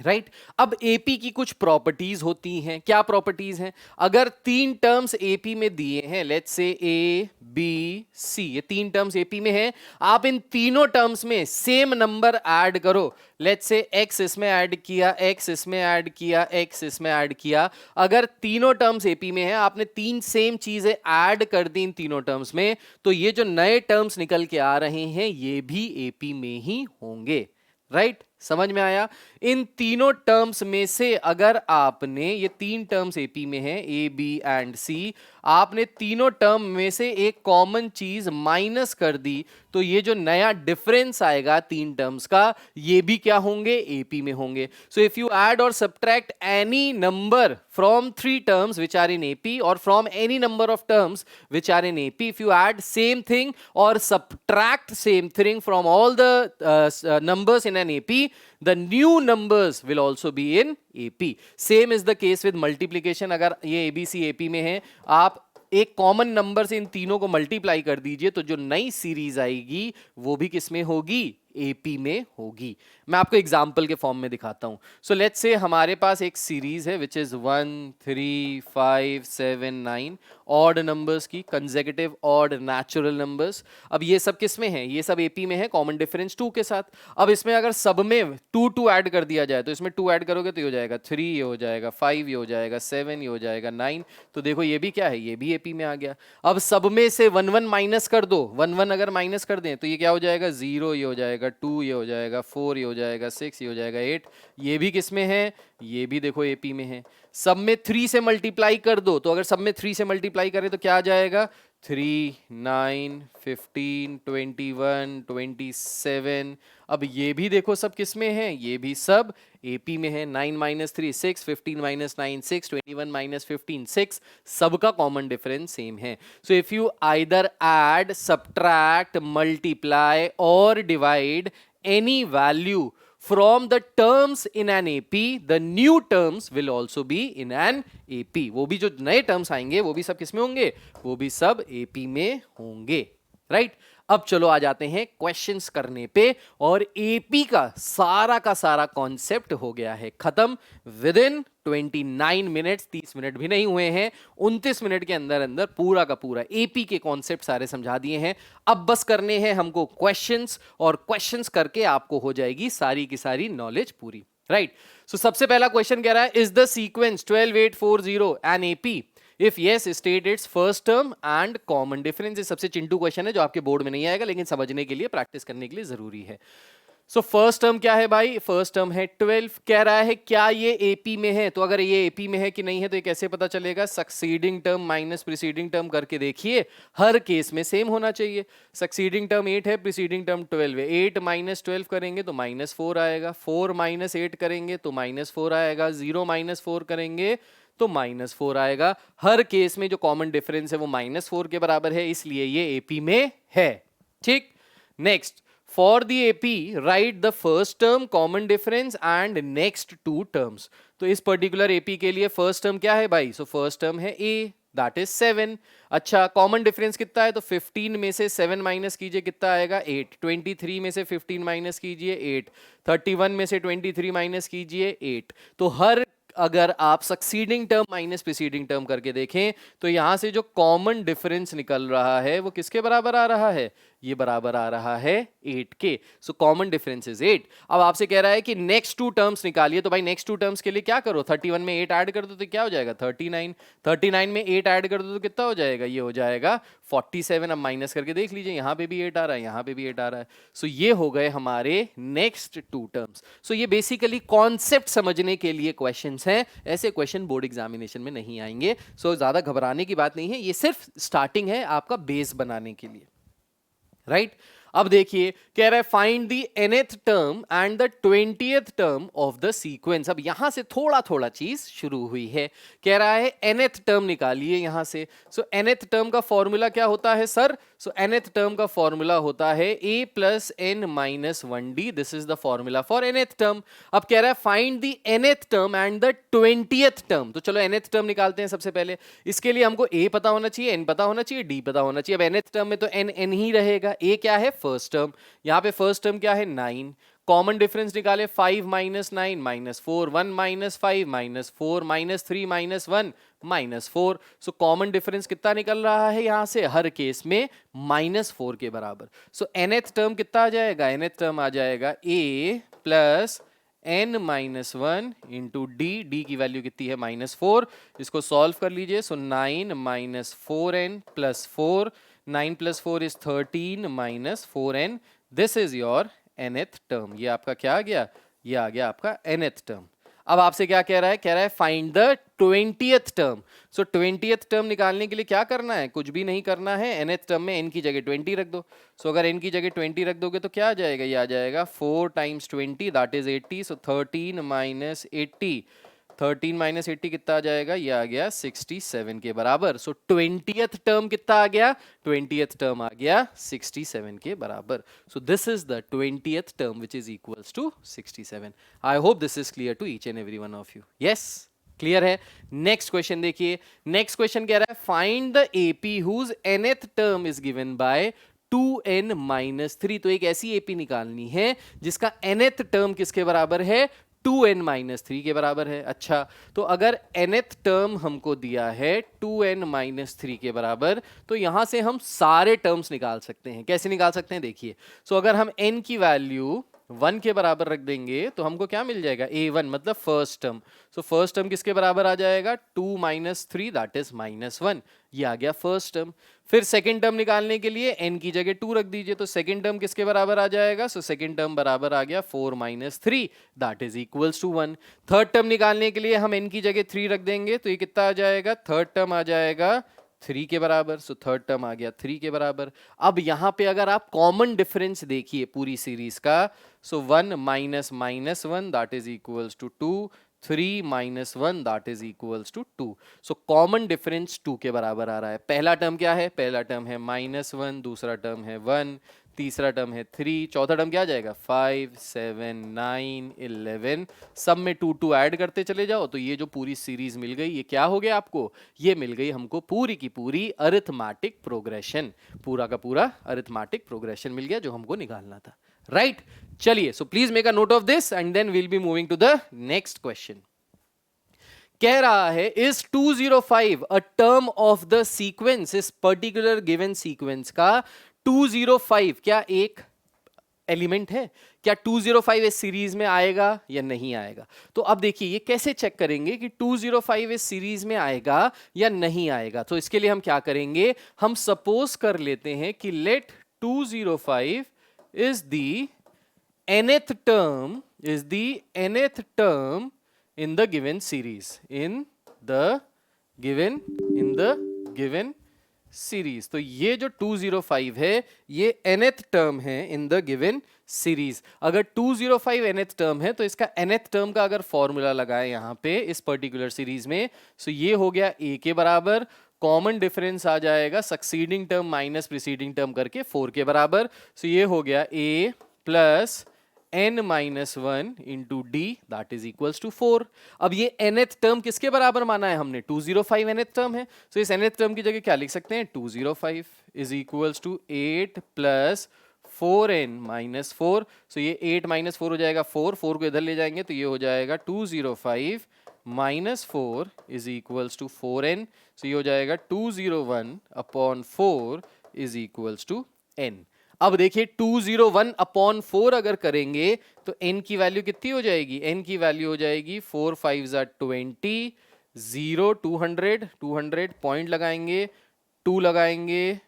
Speaker 1: राइट। अब एपी की कुछ प्रॉपर्टीज होती हैं, क्या प्रॉपर्टीज हैं? अगर 3 टर्म्स एपी में दिए हैं, let's say A B C, ये 3 टर्म्स एपी में हैं, आप इन तीनों टर्म्स में सेम नंबर ऐड करो, लेट्स से x इसमें ऐड किया, x इसमें ऐड किया, x इसमें ऐड किया, अगर तीनों टर्म्स एपी में हैं, आपने 3 सेम चीजें ऐड कर दी इन तीनों टर्म्स में, तो ये जो नए टर्म्स निकल के आ रहे हैं ये भी एपी में ही होंगे, राइट। समझ में आया? इन तीनों टर्म्स में से अगर आपने, ये 3 टर्म्स एपी में है ए बी एंड सी, आपने तीनों टर्म में से एक कॉमन चीज माइनस कर दी तो ये जो नया डिफरेंस आएगा 3 टर्म्स का ये भी क्या होंगे? एपी में होंगे। सो इफ यू ऐड और subtract any number from 3 terms which are in AP और from any number of terms which are in AP, if you add same thing और subtract same thing from all the numbers in an AP, the new numbers will also be in AP. Same is the case with multiplication. अगर ये ABC AP में है, आप एक common number से इन तीनों को मल्टीप्लाई कर दीजिए तो जो नई सीरीज आएगी वो भी किसमें होगी? एपी में होगी। मैं आपको एग्जाम्पल के फॉर्म में दिखाता हूं। सो लेट्स से हमारे पास एक सीरीज है विच इज 1 3 5 7 9 ऑड नंबर्स की, कंसेक्यूटिव ऑड नेचुरल नंबर्स। अब ये सब किस में है? ये सब एपी में है, कॉमन डिफरेंस 2 के साथ। अब इसमें अगर सब में 2 2 ऐड कर दिया जाए तो इसमें 2 ऐड करोगे तो ये हो जाएगा 3, ये हो जाएगा 5, ये हो जाएगा 7, ये हो जाएगा 9। तो देखो ये भी क्या है? ये भी एपी में आ गया। अब सब में से 1 1 माइनस कर दो, 1 1 अगर माइनस कर दें तो ये क्या हो जाएगा? 0, ये हो जाएगा 2, ये हो जाएगा 4, ये हो जाएगा 6, ये हो जाएगा 8। ये भी किस में है? ये भी देखो एपी में है। सब में 3 से मल्टीप्लाई कर दो, तो अगर सब में 3 से मल्टीप्लाई करें तो क्या आ जाएगा, 3, 9, 15, 21, 27। अब ये भी देखो सब किस में है, ये भी सब एपी में है। 9 माइनस 3 6, 15 माइनस 9 6, 21 माइनस 15 6, सबका कॉमन डिफरेंस सेम है। सो if you either add, subtract, multiply और divide any value from the terms in an AP, the new terms will also be in an AP। वो भी जो नए terms आएंगे वो भी सब किस में होंगे, वो भी सब AP में होंगे, राइट। अब चलो आ जाते हैं क्वेश्चंस करने पे, और एपी का सारा कॉन्सेप्ट हो गया है खत्म विद इन 29 मिनट्स। 30 मिनट भी नहीं हुए हैं, 29 मिनट के अंदर अंदर पूरा का पूरा एपी के कॉन्सेप्ट सारे समझा दिए हैं। अब बस करने हैं हमको क्वेश्चंस, और क्वेश्चंस करके आपको हो जाएगी सारी की सारी नॉलेज पूरी, राइट। सो सबसे पहला क्वेश्चन कह रहा है, is the sequence 12 8 4 0 an AP? If yes state it's first term and common difference. ये सबसे चिंटू क्वेश्चन है जो आपके बोर्ड में नहीं आएगा, लेकिन समझने के लिए, प्रैक्टिस करने के लिए जरूरी है। सो फर्स्ट टर्म क्या है भाई, फर्स्ट टर्म है 12। कह रहा है क्या ये एपी में है, तो अगर ये एपी में है कि नहीं है तो ये कैसे पता चलेगा, succeeding term minus preceding term करके देखिए, हर केस में सेम होना चाहिए। सक्सीडिंग टर्म 8 है, प्रीसीडिंग टर्म 12 है। 8 माइनस 12 करेंगे तो -4 आएगा, 4 माइनस 8 करेंगे तो -4 आएगा, 0 माइनस 4 करेंगे तो -4 आएगा। हर केस में जो कॉमन डिफरेंस है वो -4 के बराबर है, इसलिए ये एपी में है, ठीक। Next, for the AP right the first term, common difference and next 2 terms. तो इस पर्टिकुलर एपी के लिए फर्स्ट टर्म क्या है भाई, सो फर्स्ट टर्म है ए, दैट इज 7। अच्छा, कॉमन डिफरेंस कितना है, तो 15 में से 7 माइनस कीजिए, कितना आएगा 8। 23 में से 15 माइनस कीजिए 8। 31 में से 23 माइनस कीजिए 8। तो हर, अगर आप succeeding term minus preceding term करके देखें तो यहां से जो कॉमन डिफरेंस निकल रहा है वो किसके बराबर आ रहा है, ये बराबर आ रहा है 8 के। सो कॉमन डिफरेंस इज 8। अब आपसे कह रहा है कि नेक्स्ट 2 टर्म्स निकालिए, तो भाई नेक्स्ट 2 टर्म्स के लिए क्या करो, 31 में 8 ऐड कर दो तो क्या हो जाएगा 39। 39 में 8 ऐड कर दो तो कितना हो जाएगा, ये हो जाएगा 47। अब माइनस करके देख लीजिए, यहां पे भी 8 आ रहा है, यहां पे भी 8 आ रहा है। सो ये हो गए हमारे नेक्स्ट 2 टर्म्स। सो ये बेसिकली कॉन्सेप्ट समझने के लिए क्वेश्चंस हैं, ऐसे क्वेश्चन बोर्ड एग्जामिनेशन में नहीं आएंगे। सो ज्यादा घबराने की बात नहीं है, ये सिर्फ स्टार्टिंग है आपका बेस बनाने के लिए, राइट। अब देखिए, कह रहा है find the nth term and the 20th term of the sequence. अब यहां से थोड़ा थोड़ा चीज शुरू हुई है। कह रहा है nth टर्म निकालिए यहां से। सो nth टर्म का फॉर्मूला क्या होता है सर, सो nth टर्म का फॉर्मूला होता है a plus n minus 1d। This is the formula for nth term. अब कह रहा है find the nth term and the 20th term. तो चलो nth टर्म निकालते हैं सबसे पहले। इसके लिए हमको a पता होना चाहिए, n पता होना चाहिए, d पता होना चाहिए। अब nth टर्म में तो n ही रहेगा। a क्या है, फर्स्ट टर्म। यहां पे फर्स्ट टर्म क्या है, 9। कॉमन डिफरेंस निकाले, 5 माइनस 9 -4, 1 माइनस 5 -4, -3 माइनस 1 -4। सो कॉमन डिफरेंस कितना निकल रहा है यहां से, हर केस में -4 के बराबर। सो nth टर्म कितना आ जाएगा, nth टर्म आ जाएगा a plus n minus 1 into D की वैल्यू कितनी है, -4। इसको सॉल्व कर लीजिए। सो 9 minus 4n plus 4, 9 plus 4 is 13 minus 4n। This is your nth term. ये आपका क्या आ गया, ये आ गया आपका nth टर्म। अब आपसे क्या कह रहा है, कह रहा है find the 20th term. So 20th term निकालने के लिए क्या करना है, कुछ भी नहीं करना है। nth टर्म में n की जगह 20 रख दो। सो अगर n की जगह 20 रख दोगे तो क्या आ जाएगा, ये आ जाएगा 4 times 20 that is 80। So 13 minus 80, 13 minus 80 कितना आ जाएगा, ये आ गया 67 के बराबर। सो 20th टर्म कितना आ गया, 20th टर्म आ गया 67 के बराबर। So this is the 20th term which is equals to 67। I hope this is clear to each and every one of you. Yes, clear है। नेक्स्ट क्वेश्चन देखिए। नेक्स्ट क्वेश्चन कह रहा है find the AP whose nth term is given by 2n-3। तो एक ऐसी AP निकालनी है जिसका nth टर्म किसके बराबर है, 2n-3 के बराबर है। अच्छा, तो अगर nth टर्म हमको दिया है 2n-3 के बराबर, तो यहां से हम सारे टर्म्स निकाल सकते हैं। कैसे निकाल सकते हैं देखिए। सो अगर हम n की वैल्यू 1 के बराबर रख देंगे तो हमको क्या मिल जाएगा, a1 मतलब first term. So first term किसके बराबर आ जाएगा, 2 माइनस 3 दैट इज -1, ये आ गया फर्स्ट टर्म। फिर सेकंड टर्म निकालने के लिए n की जगह 2 रख दीजिए, तो सेकंड टर्म किसके बराबर आ जाएगा, सो सेकंड टर्म बराबर आ गया 4 minus 3 that is equals to 1। Third term निकालने के लिए हम n की जगह 3 रख देंगे, तो ये कितना आ जाएगा, थर्ड टर्म आ जाएगा 3 के बराबर। सो थर्ड टर्म आ गया 3 के बराबर। अब यहां पे अगर आप कॉमन डिफरेंस देखिए पूरी सीरीज का, so 1 minus minus 1 that is equals to 2, 3 minus 1 that is equals to 2। So common difference 2 के बराबर आ रहा है। पहला टर्म क्या है, पहला टर्म है -1, दूसरा टर्म है 1, तीसरा टर्म है 3, चौथा टर्म क्या आ जाएगा 5, 7, 9, 11, सब में 2 2 ऐड करते चले जाओ, तो ये जो पूरी सीरीज मिल गई, ये क्या हो गया आपको, ये मिल गई हमको पूरी की पूरी अरिथमेटिक प्रोग्रेशन, पूरा का पूरा अरिथमेटिक प्रोग्रेशन मिल गया जो हमको निकालना था, राइट। चलिए, so please make a note of this and then we'll be moving to the next question. कह रहा है is 205 a term of the sequence, इस पर्टिकुलर गिवन सीक्वेंस का 205 क्या एक एलिमेंट है, क्या 205 इस सीरीज में आएगा या नहीं आएगा। तो अब देखिए ये कैसे चेक करेंगे कि 205 इस सीरीज में आएगा या नहीं आएगा। तो इसके लिए हम क्या करेंगे, हम सपोज कर लेते हैं कि let 205 is the nth term, is the nth term in the given series, in the given series. तो ये जो 205 है ये nth टर्म है इन द गिवन सीरीज। अगर 205 nth टर्म है तो इसका nth टर्म का अगर फॉर्मूला लगाए यहां पे इस पर्टिकुलर सीरीज में, सो ये हो गया a के बराबर, कॉमन डिफरेंस आ जाएगा succeeding term minus preceding term करके 4 के बराबर। सो ये हो गया a plus n minus 1 into d that is equals to 4। अब ये nth टर्म किसके बराबर माना है हमने, 205 nth टर्म है। सो इस nth टर्म की जगह क्या लिख सकते हैं, 205 is equals to 8 plus 4n minus 4। So ये 8 माइनस 4 हो जाएगा 4, 4 को इधर ले जाएंगे तो ये हो जाएगा 205 minus 4 is equals to 4n। So ये हो जाएगा 201 upon 4 is equals to n। अब देखिए 201 अपॉन 4 अगर करेंगे तो n की वैल्यू कितनी हो जाएगी, n की वैल्यू हो जाएगी 4 5 20, 0 200, 200 पॉइंट लगाएंगे, 2 लगाएंगे,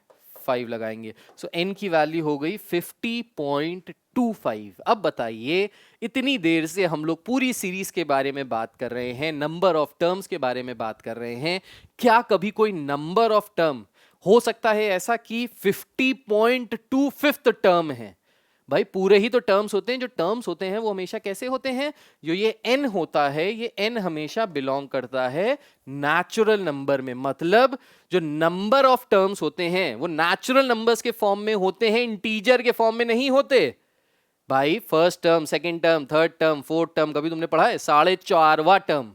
Speaker 1: 5 लगाएंगे। सो n की वैल्यू हो गई 50.25। अब बताइए इतनी देर से हम लोग पूरी सीरीज के बारे में बात कर रहे हैं, नंबर ऑफ टर्म्स के बारे में बात कर रहे हैं, क्या कभी कोई नंबर ऑफ टर्म हो सकता है ऐसा कि 50.2 फिफ्थ टर्म है। भाई पूरे ही तो टर्म्स होते हैं, जो टर्म्स होते हैं वो हमेशा कैसे होते हैं, जो ये n होता है ये n हमेशा बिलोंग करता है नेचुरल नंबर में। मतलब जो नंबर ऑफ टर्म्स होते हैं वो नेचुरल नंबर्स के फॉर्म में होते हैं, इंटीजर के फॉर्म में नहीं होते। भाई first term, second term, third term, fourth term कभी तुमने पढ़ा है, 4.5वां टर्म,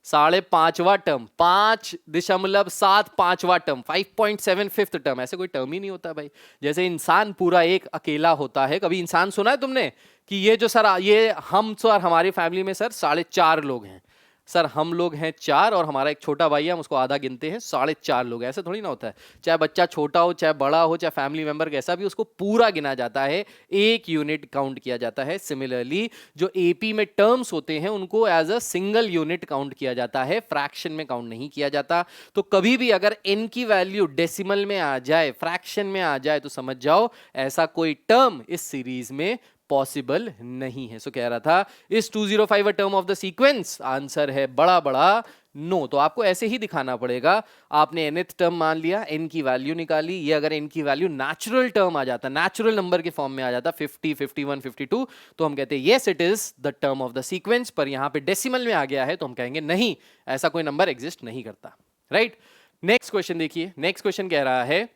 Speaker 1: 5.5वां टर्म, 5.75वां टर्म, 5.75 टर्म, ऐसे कोई टर्म ही नहीं होता भाई। जैसे इंसान पूरा एक अकेला होता है, कभी इंसान सुना है तुमने कि ये जो सर ये हम सर हमारी फैमिली में सर 4.5 लोग हैं, सर हम लोग हैं 4 और हमारा एक छोटा भाई है, हम उसको आधा गिनते हैं, 4.5 लोग, ऐसे थोड़ी ना होता है। चाहे बच्चा छोटा हो, चाहे बड़ा हो, चाहे फैमिली मेंबर कैसा भी, उसको पूरा गिना जाता है, एक यूनिट काउंट किया जाता है। सिमिलरली जो एपी में टर्म्स होते हैं उनको as a single unit count किया जाता है, फ्रैक्शन में काउंट नहीं किया जाता। तो कभी भी अगर n की वैल्यू डेसिमल में आ जाए, फ्रैक्शन में आ जाए, तो समझ जाओ ऐसा कोई टर्म इस सीरीज में पॉसिबल नहीं है। सो कह रहा था इस 205 a term of the sequence, answer है बड़ा बड़ा नो। तो आपको ऐसे ही दिखाना पड़ेगा, आपने nth टर्म मान लिया, n की वैल्यू निकाली, ये अगर n की वैल्यू नेचुरल टर्म आ जाता, नेचुरल नंबर के फॉर्म में आ जाता 50, 51, 52, तो हम कहते हैं yes it is the term of the sequence. पर यहां पे डेसिमल में आ गया है तो हम कहेंगे नहीं, ऐसा कोई नंबर एग्जिस्ट नहीं करता, राइट। नेक्स्ट क्वेश्चन देखिए, नेक्स्ट क्वेश्चन कह रहा है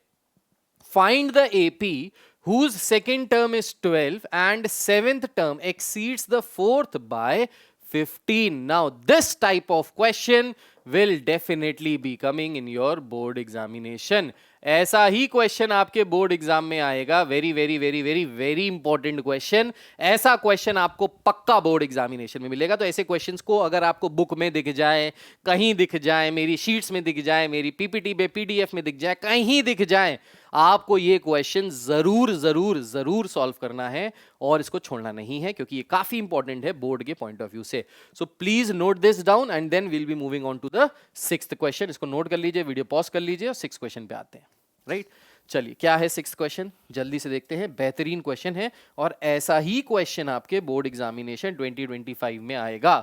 Speaker 1: find the AP whose second term is 12 and seventh term exceeds the fourth by 15. Now this type of question will definitely be coming in your board examination. ऐसा ही question आपके board exam में आएगा, very very very very very important question. ऐसा question आपको पक्का board examination में मिलेगा। तो ऐसे क्वेश्चंस को अगर आपको बुक में दिख जाए, कहीं दिख जाए, मेरी शीट्स में दिख जाए, मेरी पीपीटी पे पीडीएफ में दिख जाए, कहीं दिख जाए, आपको ये क्वेश्चन जरूर जरूर जरूर सॉल्व करना है और इसको छोड़ना नहीं है, क्योंकि ये काफी इंपॉर्टेंट है बोर्ड के पॉइंट ऑफ व्यू से. So please note this down and then will be moving on to the sixth question. इसको नोट कर लीजिए, वीडियो पॉज कर लीजिए और सिक्स्थ क्वेश्चन पे आते हैं. राइट, चलिए क्या है सिक्स्थ क्वेश्चन, जल्दी से देखते हैं. बेहतरीन क्वेश्चन है और ऐसा ही क्वेश्चन आपके बोर्ड एग्जामिनेशन 2025 में आएगा.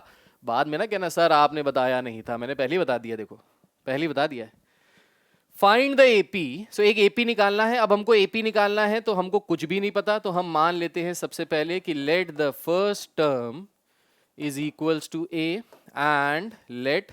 Speaker 1: बाद में ना कहना सर आपने बताया नहीं था, मैंने पहले ही बता दिया. देखो पहले ही बता दिया है. Find the AP. सो एक एपी निकालना है. अब हमको एपी निकालना है तो हमको कुछ भी नहीं पता, तो हम मान लेते हैं सबसे पहले कि let the first term is equals to A and let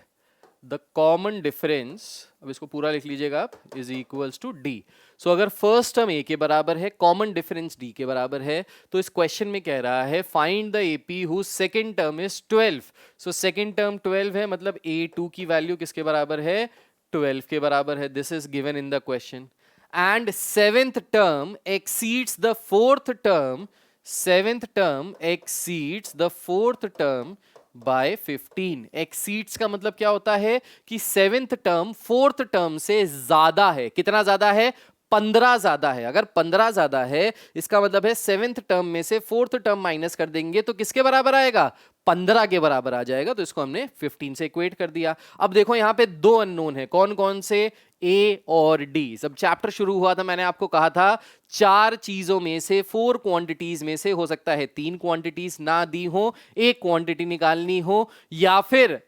Speaker 1: the common difference, अब इसको पूरा लिख लीजिएगा आप, is equals to d. So अगर फर्स्ट टर्म ए के बराबर है, कॉमन डिफरेंस डी के बराबर है, तो इस क्वेश्चन में कह रहा है find the AP whose second term is 12. So second term 12 है, मतलब a2 की वैल्यू किसके बराबर है, 12 के बराबर है. This is given in the question. And seventh term exceeds the fourth term, seventh term exceeds the fourth term by 15. Exceeds का मतलब क्या होता है कि सेवेंथ टर्म फोर्थ टर्म से ज्यादा है. कितना ज्यादा है, 15 ज्यादा है. अगर 15 ज्यादा है इसका मतलब है सेवेंथ टर्म में से फोर्थ टर्म माइनस कर देंगे तो किसके बराबर आएगा, 15 के बराबर आ जाएगा. तो इसको हमने 15 से इक्वेट कर दिया. अब देखो यहां पे दो अननोन है, कौन कौन से, ए और डी. जब चैप्टर शुरू हुआ था मैंने आपको कहा था 4 चीजों में से, 4 क्वांटिटीज में से हो सकता है 3 क्वांटिटीज ना दी हो, एक क्वांटिटी निकालनी हो, या फिर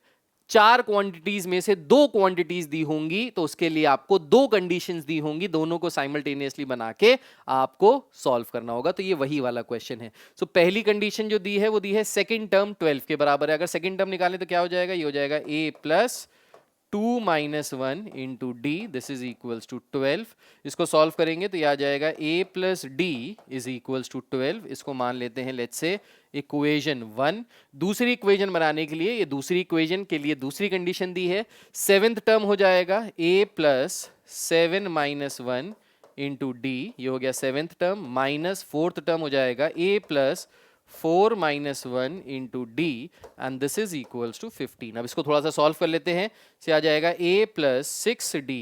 Speaker 1: 4 क्वांटिटीज में से 2 क्वांटिटीज दी होंगी, तो उसके लिए आपको 2 कंडीशंस दी होंगी, दोनों को साइमल्टेनियसली बना के आपको सॉल्व करना होगा. तो ये वही वाला क्वेश्चन है. सो पहली कंडीशन जो दी है वो दी है सेकंड टर्म 12 के बराबर है. अगर सेकंड टर्म निकालें तो क्या हो जाएगा, ये हो जाएगा a plus 2 minus 1 into d, this is equals to 12. इसको सॉल्व करेंगे तो ये आ जाएगा a plus d is equals to 12. इसको मान लेते हैं लेट्स से इक्वेशन 1. दूसरी इक्वेशन बनाने के लिए, ये दूसरी इक्वेशन के लिए दूसरी कंडीशन दी है. सेवेंथ टर्म हो जाएगा a plus 7 minus 1 into d, ये हो गया seventh term, minus fourth term हो जाएगा a plus 4 minus 1 into d and this is equals to 15. अब इसको थोड़ा सा सॉल्व कर लेते हैं. से आ जाएगा a plus 6d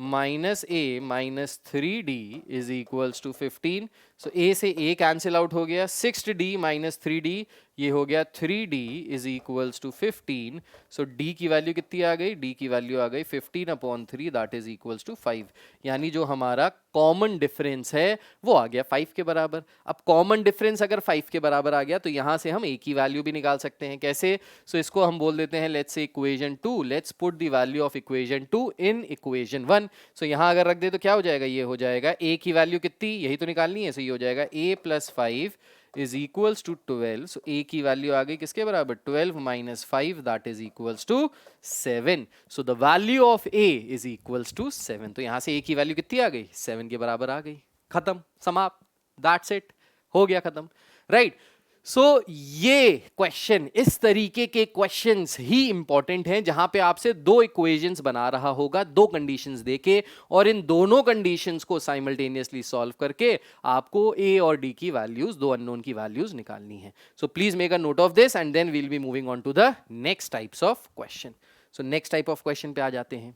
Speaker 1: minus a minus 3d is equals to 15. So a से a कैंसिल आउट हो गया, 6d माइनस 3d ये हो गया 3d is equals to 15. So d की वैल्यू कितनी आ गई, d की वैल्यू आ गई 15/3, दैट इज इक्वल्स टू 5. यानी जो हमारा कॉमन डिफरेंस है वो आ गया 5 के बराबर. अब कॉमन डिफरेंस अगर 5 के बराबर आ गया तो यहां से हम a की वैल्यू भी निकाल सकते हैं. कैसे, सो इसको हम बोल देते हैं let's say equation 2. Let's put the value of equation 2 in equation 1. सो यहां अगर रख दे तो क्या हो जाएगा, ये हो जाएगा a की वैल्यू कितनी, यही तो निकालनी है. सो ये हो जाएगा a plus 5 is equals to 12. so a की वैल्यू आ गई किसके बराबर, 12 minus 5 that is equals to 7. so the value of a is equals to 7. तो यहां से a की वैल्यू कितनी आ गई, 7 के बराबर आ गई. खत्म, समाप्त, that's it, हो गया खत्म. राइट, सो ये क्वेश्चन, इस तरीके के क्वेश्चंस ही इंपॉर्टेंट हैं जहां पे आपसे 2 इक्वेशंस बना रहा होगा 2 कंडीशंस देके, और इन दोनों कंडीशंस को साइमल्टेनियसली सॉल्व करके आपको a और d की वैल्यूज, 2 अननोन की वैल्यूज निकालनी है. So please make a note of this and then we'll be moving on to the next types of question. So next type of question पे आ जाते हैं.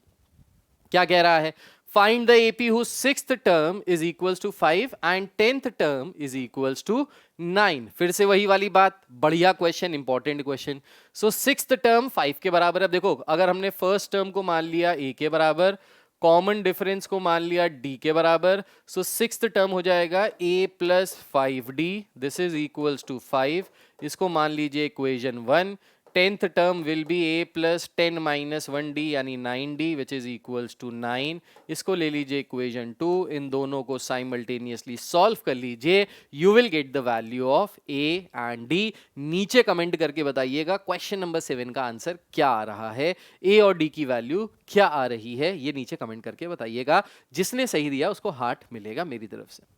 Speaker 1: क्या कह रहा है, find the AP whose 6th term is equals to 5 and 10th term is equals to 9. फिर से वही वाली बात, बढ़िया क्वेश्चन, इंपॉर्टेंट क्वेश्चन. सो 6th टर्म 5 के बराबर है. देखो अगर हमने फर्स्ट टर्म को मान लिया a के बराबर, कॉमन डिफरेंस को मान लिया d के बराबर, सो 6th टर्म हो जाएगा a plus 5d, this is equals to 5. इसको मान लीजिए equation 1. 10th term will be a plus 10 minus 1d यानी 9d which is equals to 9. इसको ले लीजिए इक्वेशन 2. इन दोनों को साइमल्टेनियसली सॉल्व कर लीजिए, you will get the value of a and d. नीचे कमेंट करके बताइएगा क्वेश्चन नंबर 7 का आंसर क्या आ रहा है, a और d की वैल्यू क्या आ रही है, ये नीचे कमेंट करके बताइएगा. जिसने सही दिया उसको हार्ट मिलेगा मेरी तरफ से.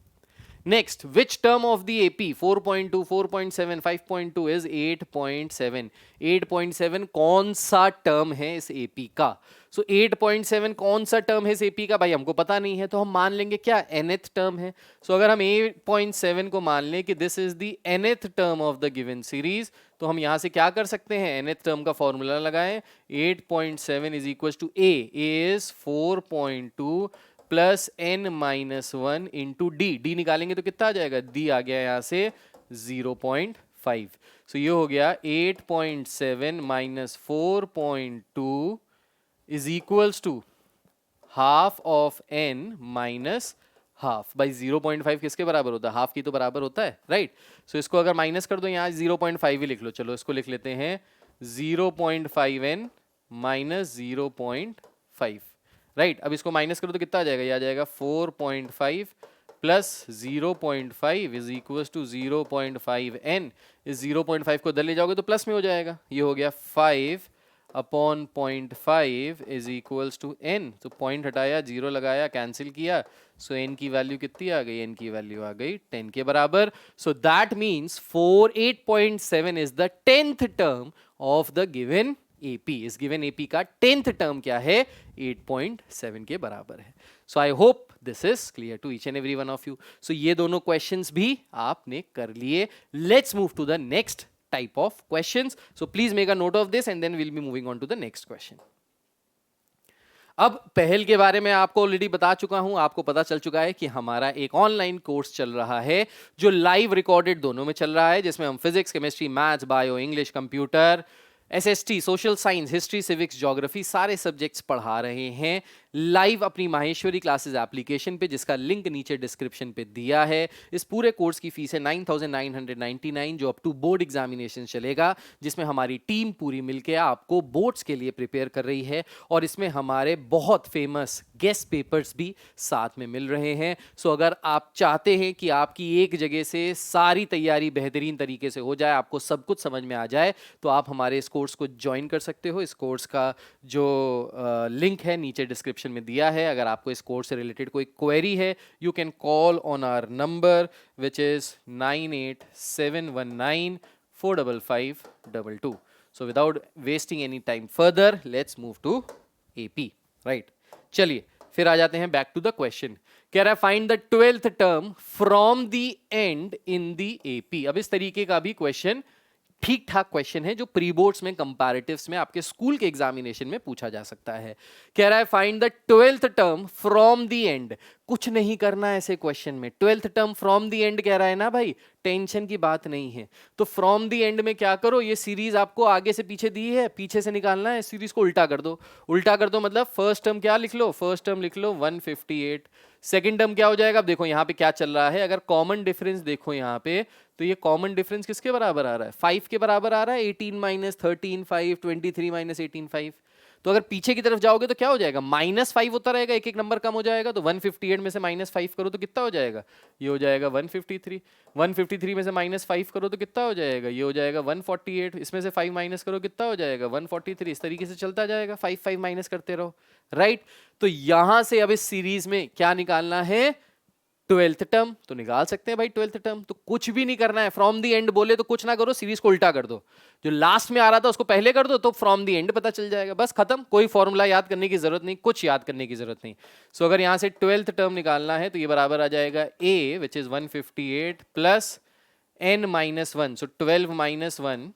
Speaker 1: Next, which term of the AP 4.2, 4.7, 5.2 is 8.7? 8.7 कौन सा टर्म है इस AP का? So 8.7 कौन सा टर्म है इस AP का, भाई हमको पता नहीं है, तो हम मान लेंगे क्या, nth टर्म है. So अगर हम 8.7 को मान लें कि this is the nth term of the given series, तो हम यहाँ से क्या कर सकते हैं, nth टर्म का फॉर्मूला लगाएं. 8.7 is equals to a is 4.2 plus n minus 1 into D, D निकालेंगे तो कितना आ जाएगा, डी आ गया यहां से 0.5। सो ये हो गया 8.7 minus 4.2 is equals to half of n minus half. By 0.5 किसके बराबर होता है, हाफ की तो बराबर होता है, राइट। सो इसको अगर माइनस कर दो यहाँ 0.5 ही लिख लो, चलो इसको लिख लेते हैं 0.5n माइनस 0.5, राइट। अब इसको माइनस करो तो कितना आ जाएगा, ये आ जाएगा 4.5 plus 0.5 is equal to 0.5n। इस 0.5 को इधर ले जाओगे तो प्लस में हो जाएगा, ये हो गया 5 upon 0.5 is equals to n। तो पॉइंट हटाया, जीरो लगाया, कैंसिल किया, सो n की वैल्यू कितनी आ गई, n की वैल्यू आ गई 10 के बराबर। So that means 8.7 is the 10th term of the given AP। इस गिवन AP का 10th टर्म क्या है, 8.7 के बराबर है। So I hope this is clear to each and every one of you. So ये दोनों क्वेश्चंस भी आपने कर लिए। Let's move to the next type of questions. So please make a note of this and then we'll be moving on to the next question. अब पहल के बारे में आपको ऑलरेडी बता चुका हूं, आपको पता चल चुका है कि हमारा एक ऑनलाइन कोर्स चल रहा है जो लाइव रिकॉर्डेड दोनों में चल रहा है, जिसमें हम physics, chemistry, maths, bio, English, computer, SST, social science, history, civics, geography सारे सब्जेक्ट्स पढ़ा रहे हैं लाइव अपनी माहेश्वरी क्लासेस एप्लीकेशन पे, जिसका लिंक नीचे डिस्क्रिप्शन पे दिया है। इस पूरे कोर्स की फीस है 9,999 जो अप टू बोर्ड एग्जामिनेशन चलेगा, जिसमें हमारी टीम पूरी मिलके आपको बोर्ड्स के लिए प्रिपेयर कर रही है और इसमें हमारे बहुत फेमस गेस्ट पेपर्स भी साथ में मिल रहे हैं। सो अगर आप चाहते हैं कि आपकी एक जगह से सारी तैयारी बेहतरीन तरीके से हो जाए, आपको सब कुछ समझ में आ जाए, तो आप हमारे इस कोर्स को ज्वाइन कर सकते हो। इस कोर्स का जो लिंक है नीचे डिस्क्रिप्शन में दिया है। अगर आपको इस कोर्स से रिलेटेड कोई क्वेरी है, you can call on our number which is 9871945522। So without wasting any time further let's move to AP, right. चलिए फिर आ जाते हैं बैक टू द क्वेश्चन। कह रहा है find the 12th term from the and in the AP। अब इस तरीके का भी क्वेश्चन ठीक ठाक क्वेश्चन है जो प्री बोर्ड्स में, कंपैरेटिव्स में, आपके स्कूल के एग्जामिनेशन में पूछा जा सकता है। कह रहा है find the 12th term from the end. कुछ नहीं करना ऐसे क्वेश्चन में, 12th term from the end कह रहा है ना भाई, टेंशन की बात नहीं है। तो फ्रॉम द एंड में क्या करो, ये सीरीज आपको आगे से पीछे दी है, पीछे से निकालना है, सीरीज को उल्टा कर दो। उल्टा कर दो मतलब फर्स्ट टर्म क्या लिख लो, फर्स्ट टर्म लिख लो 158, सेकंड टर्म क्या हो जाएगा। अब देखो यहाँ पे क्या चल रहा है, अगर कॉमन डिफरेंस देखो यहाँ पे, तो ये कॉमन डिफरेंस किसके बराबर आ रहा है, 5 के बराबर आ रहा है। 18 माइनस 13 5, 23 माइनस 18 5। तो अगर पीछे की तरफ जाओगे तो क्या हो जाएगा, -5 होता रहेगा, एक एक नंबर कम हो जाएगा। तो 158 में से -5 करो तो कितना हो जाएगा, ये हो जाएगा 153। 153 में से -5 करो तो कितना हो जाएगा, ये हो जाएगा 148। इसमें से 5 माइनस करो कितना हो जाएगा 143। इस तरीके से चलता जाएगा, 5 माइनस करते रहो, राइट। तो यहां से अब इस सीरीज में क्या निकालना है, 12th टर्म। तो निकाल सकते हैं भाई 12th टर्म, तो कुछ भी नहीं करना है। फ्रॉम द एंड बोले तो कुछ ना करो, सीरीज को उल्टा कर दो, जो लास्ट में आ रहा था उसको पहले कर दो, तो फ्रॉम द एंड पता चल जाएगा, बस खत्म। कोई फॉर्मूला याद करने की जरूरत नहीं, कुछ याद करने की जरूरत नहीं। सो अगर यहां से 12th टर्म निकालना है तो ये बराबर आ जाएगा A which is 158 plus n minus 1। So 12 minus 1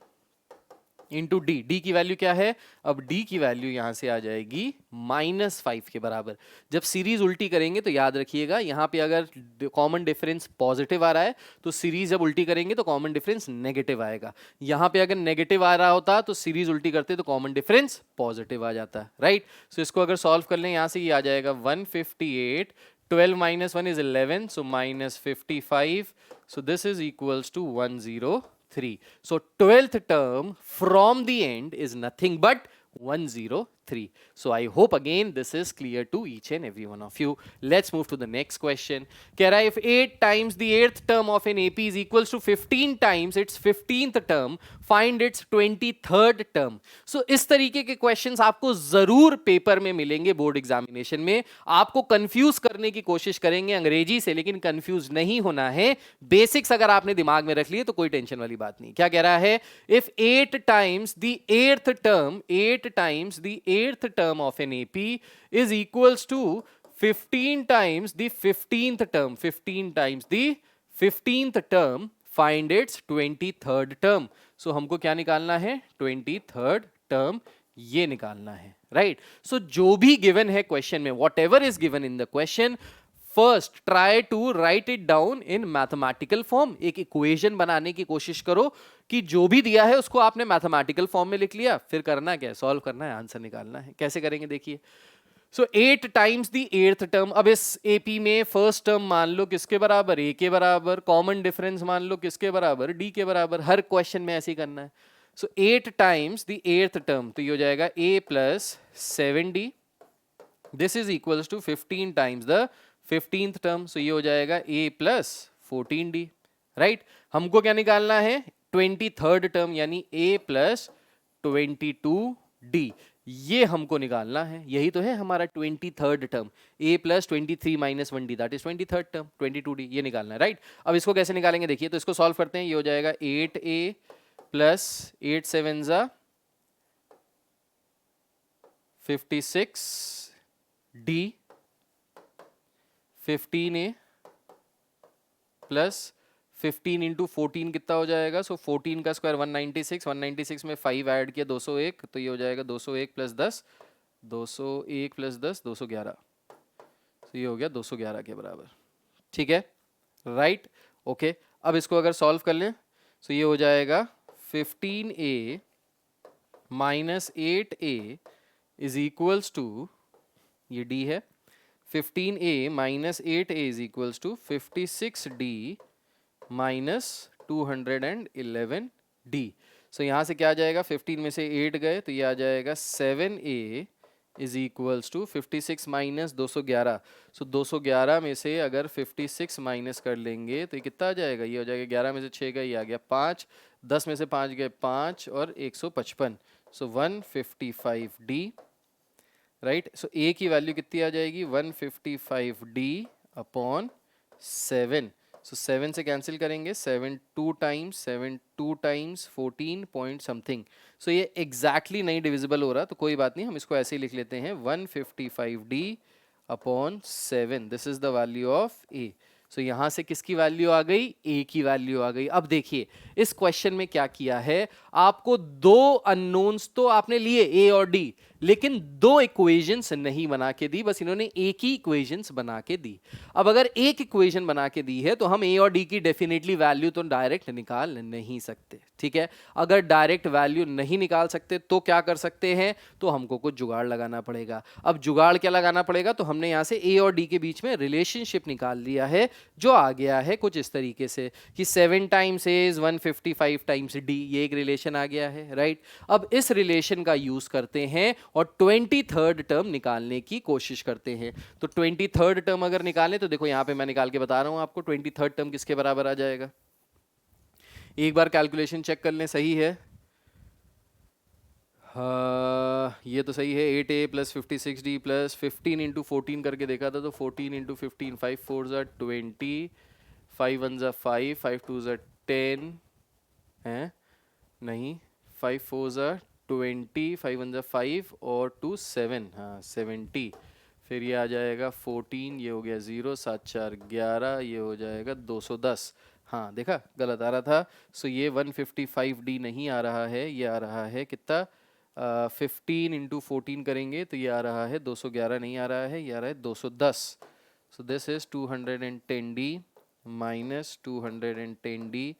Speaker 1: into D. D की वैल्यू क्या है, अब डी की वैल्यू यहां से आ जाएगी -5 के बराबर। जब सीरीज उल्टी करेंगे तो याद रखिएगा, यहां पे अगर कॉमन डिफरेंस पॉजिटिव आ रहा है तो सीरीज जब उल्टी करेंगे तो कॉमन डिफरेंस नेगेटिव आएगा। यहां पे अगर नेगेटिव आ रहा होता तो सीरीज उल्टी करते तो कॉमन डिफरेंस पॉजिटिव आ जाता, राइट। सो इसको अगर सॉल्व कर लें, यहां से ये आ जाएगा 158, 12 minus 1 is 11, so -55, so this is equals to 103। So 12th term from the end is nothing but 103. So I hope again this is clear to each and every one of you. Let's move to the next question. कह रहा है if 8 times the 8th term of an AP is equals to 15 times its 15th term, find its 23rd term. So इस तरीके के questions आपको जरूर paper में मिलेंगे बोर्ड एग्जामिनेशन में। आपको कंफ्यूज करने की कोशिश करेंगे अंग्रेजी से, लेकिन कंफ्यूज नहीं होना है। बेसिक्स अगर आपने दिमाग में रख लिए तो कोई टेंशन वाली बात नहीं। क्या कह रहा है, if 8 times the 8th term, 8 times the 8th term of an AP is equals to 15 times the 15th term, 15 times the 15th term, find its 23rd term. So हमको क्या निकालना है, 23rd term ये निकालना है, राइट? सो जो भी given है क्वेश्चन में, whatever is given in the question, first try to write it down in mathematical form. एक इक्वेशन बनाने की कोशिश करो कि जो भी दिया है उसको आपने मैथमेटिकल फॉर्म में लिख लिया, फिर करना क्या है, सॉल्व करना है, आंसर निकालना है। कैसे करेंगे देखिए। सो 8 टाइम्स द 8th टर्म। अब इस एपी में फर्स्ट टर्म मान लो किसके बराबर, ए के बराबर, कॉमन डिफरेंस मान लो किसके बराबर, डी के बराबर। हर क्वेश्चन में ऐसे ही करना है। सो 8 टाइम्स द 8th टर्म, तो ये हो जाएगा a plus 7d, this is equals to 15 times the 15th term, so ये हो जाएगा a प्लस 14d, राइट? हमको क्या निकालना है, 23rd टर्म, यानी a प्लस 22d, ये हमको निकालना है। यही तो है हमारा 23rd term, a plus 23 minus 1d, that is 23rd term, 22d, ये निकालना है, राइट? अब इसको कैसे निकालेंगे देखिए, तो इसको सॉल्व करते हैं। ये हो जाएगा 8a प्लस 8 7 जा 56d, 15a प्लस 15 इंटू 14 कितना हो जाएगा, सो 14 का स्क्वायर 196, 196 में 5 ऐड किया 201, तो ये हो जाएगा 201 प्लस 10, 201 प्लस 10 211, तो ये हो गया 211 के बराबर, ठीक है, राइट? ओके, अब इसको अगर सॉल्व कर लें, तो ये हो जाएगा 15a minus 8a is equals to, ये d है, 15a minus 8a is equals to 56d minus 211d। So यहाँ से क्या आ जाएगा, 15 में से 8 गए तो ये आ जाएगा 7a is equals to 56 minus 211। So 211 में से अगर 56 माइनस कर लेंगे तो ये कितना आ जाएगा, ये हो जाएगा 11 में से 6 गए, ये आ गया 5, 10 में से 5 गए 5 और 155, सो 155d, राइट? सो a की वैल्यू कितनी आ जाएगी, 155d अपॉन 7। सो 7 से कैंसिल करेंगे, 7 2 टाइम्स 14 पॉइंट समथिंग। सो ये एग्जैक्टली नहीं डिविजिबल हो रहा, तो कोई बात नहीं, हम इसको ऐसे ही लिख लेते हैं 155d upon 7, this is the value of a। सो यहाँ से किसकी वैल्यू आ गई, a की वैल्यू आ गई। अब देखिए इस क्वेश्चन में क्या किया है, आपको दो अननोन्स तो आपने लिए a और d, लेकिन दो इक्वेशंस नहीं बना के दी, बस इन्होंने एक ही इक्वेशंस बना के दी। अब अगर एक इक्वेशन बना के दी है तो हम a और d की डेफिनेटली वैल्यू तो डायरेक्ट निकाल नहीं सकते, ठीक है? अगर डायरेक्ट वैल्यू नहीं निकाल सकते तो क्या कर सकते हैं, तो हमको कुछ जुगाड़ लगाना पड़ेगा। अब जुगाड़ क्या लगाना पड़ेगा, तो हमने यहाँ से a और d के बीच में रिलेशनशिप निकाल लिया है, जो आ गया है कुछ इस तरीके से कि 7 times a is 155 times d, ये एक रिलेशन आ गया है, राइट? अब इस रिलेशन का यूज करते हैं और 23rd टर्म निकालने की कोशिश करते हैं। तो 23rd टर्म अगर निकालें तो देखो यहाँ पे मैं निकाल के बता रहा हूँ आपको, 23rd टर्म किसके बराबर आ जाएगा, एक बार कैलकुलेशन चेक कर लें, सही है? हाँ ये तो सही है, 8a plus 56d plus 15 into 14 करके देखा था, तो 14 इंटू 15, 5 4 ज़ा 20, 5 1 ज़ा 5, 5 2 ज़ा 10 है, नहीं 5 4 ज़ा 20, 5 1 ज़ा 5 और 2 7, हाँ 70, फिर ये आ जाएगा 14, ये हो गया 0, 7 4 11, ये हो जाएगा 210। हाँ देखा गलत आ रहा था, सो ये 155d नहीं आ रहा है, ये आ रहा है कितना, 15 इंटू 14 करेंगे तो ये आ रहा है 211, नहीं आ रहा है, ये आ रहा है 210। So this is 210d minus 210d,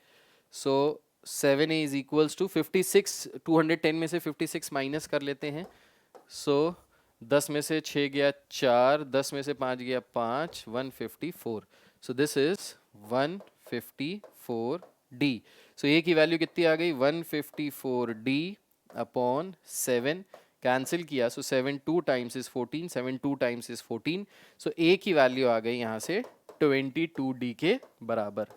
Speaker 1: so 7a is equals to 56, 210 में से 56 माइनस कर लेते हैं, सो 10 में से 6 गया 4, 10 में से 5 गया 5, 154, सो this is 154d। So a की वैल्यू कितनी आ गई, 154d अपॉन 7, कैंसिल किया, सो 7 2 times is 14, 7 2 times is 14, so a की वैल्यू आ गई यहाँ से 22d के बराबर,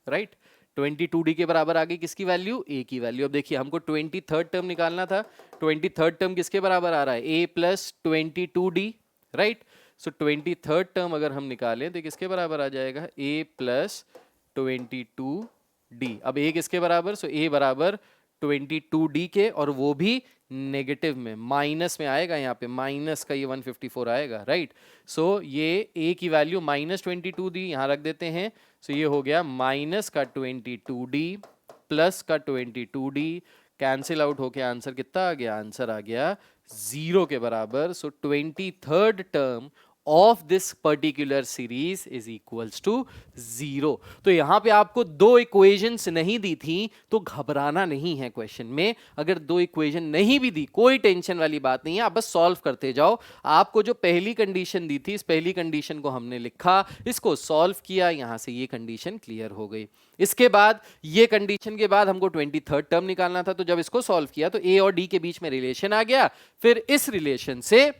Speaker 1: राइट? 22d के बराबर आ गई किसकी वैल्यू, a की वैल्यू। अब देखिए हमको 23rd टर्म निकालना था, 23rd टर्म किसके बराबर आ रहा है, a plus 22d, right? So 23rd term अगर हम निकालें तो किसके बराबर आ जाएगा, a प्लस 22d। अब a किसके बराबर, सो a बराबर 22d के, और वो भी नेगेटिव में, माइनस में आएगा, यहाँ पे माइनस का ये 154 आएगा, राइट? सो ये a की वैल्यू माइनस 22d यहाँ रख देते हैं, सो ये हो गया माइनस का 22d प्लस का 22d, कैंसिल आउट होके आंसर कितना आ गया, आंसर आ गया 0 के बराबर। So 23rd term of this particular series is equals to 0। तो यहां पे आपको दो इक्वेशंस नहीं दी थी तो घबराना नहीं है क्वेश्चन में। अगर दो इक्वेशन नहीं भी दी कोई टेंशन वाली बात नहीं है, आप बस सॉल्व करते जाओ। आपको जो पहली कंडीशन दी थी, इस पहली कंडीशन को हमने लिखा, इसको सॉल्व किया, यहां से ये कंडीशन क्लियर हो गई। इसके बाद ये कंडीशन के बाद हमको 23rd टर्म निकालना था, तो जब इसको सॉल्व किया तो ए और डी के बीच में रिलेशन आ गया। फिर इस रिलेशन से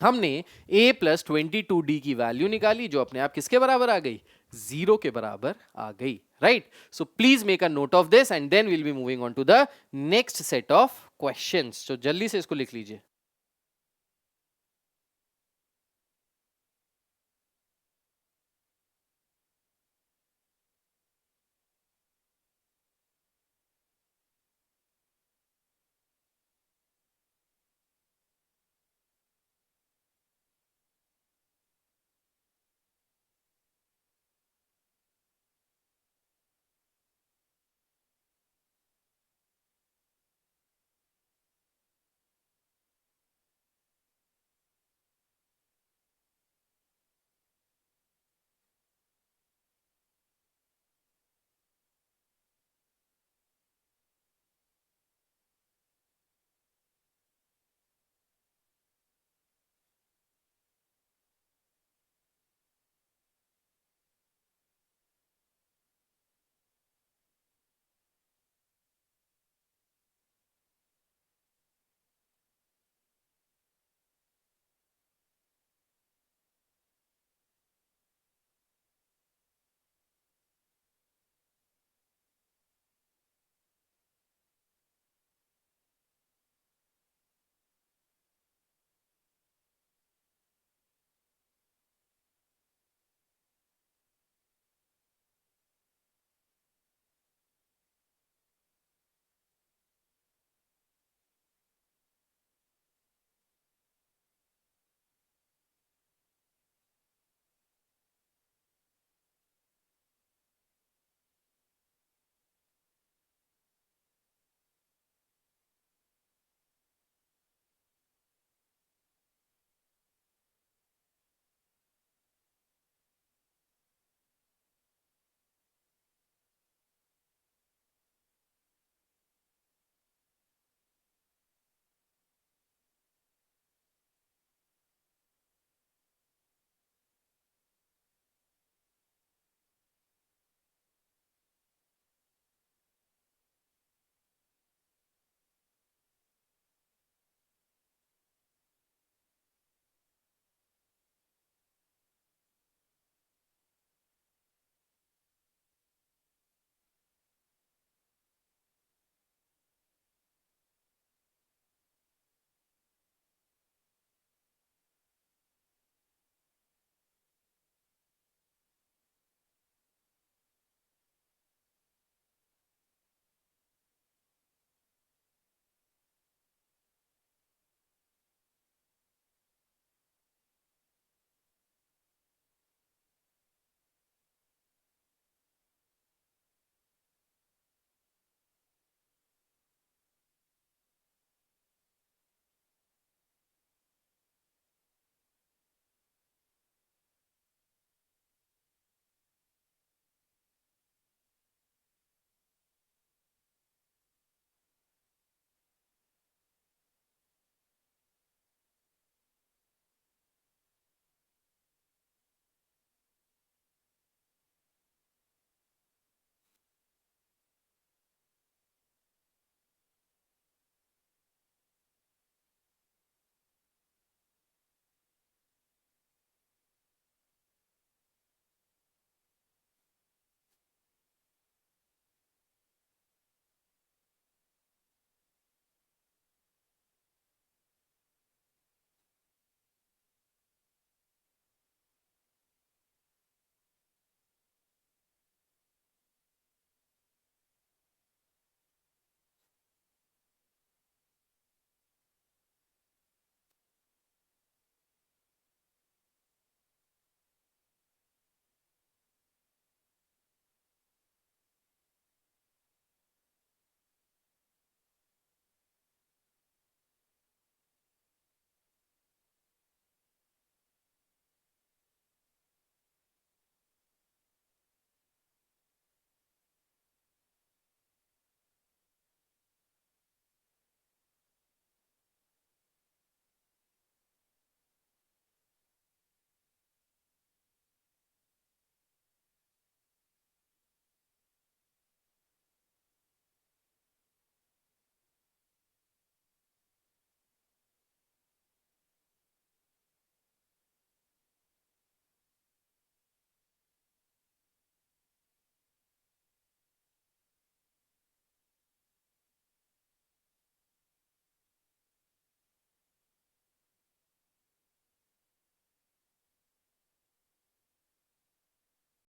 Speaker 1: हमने a प्लस 22d की वैल्यू निकाली, जो अपने आप किसके बराबर आ गई, 0 के बराबर आ गई, right. So please make a note of this and then will be moving on to the next set of questions. तो जल्दी से इसको लिख लीजिए।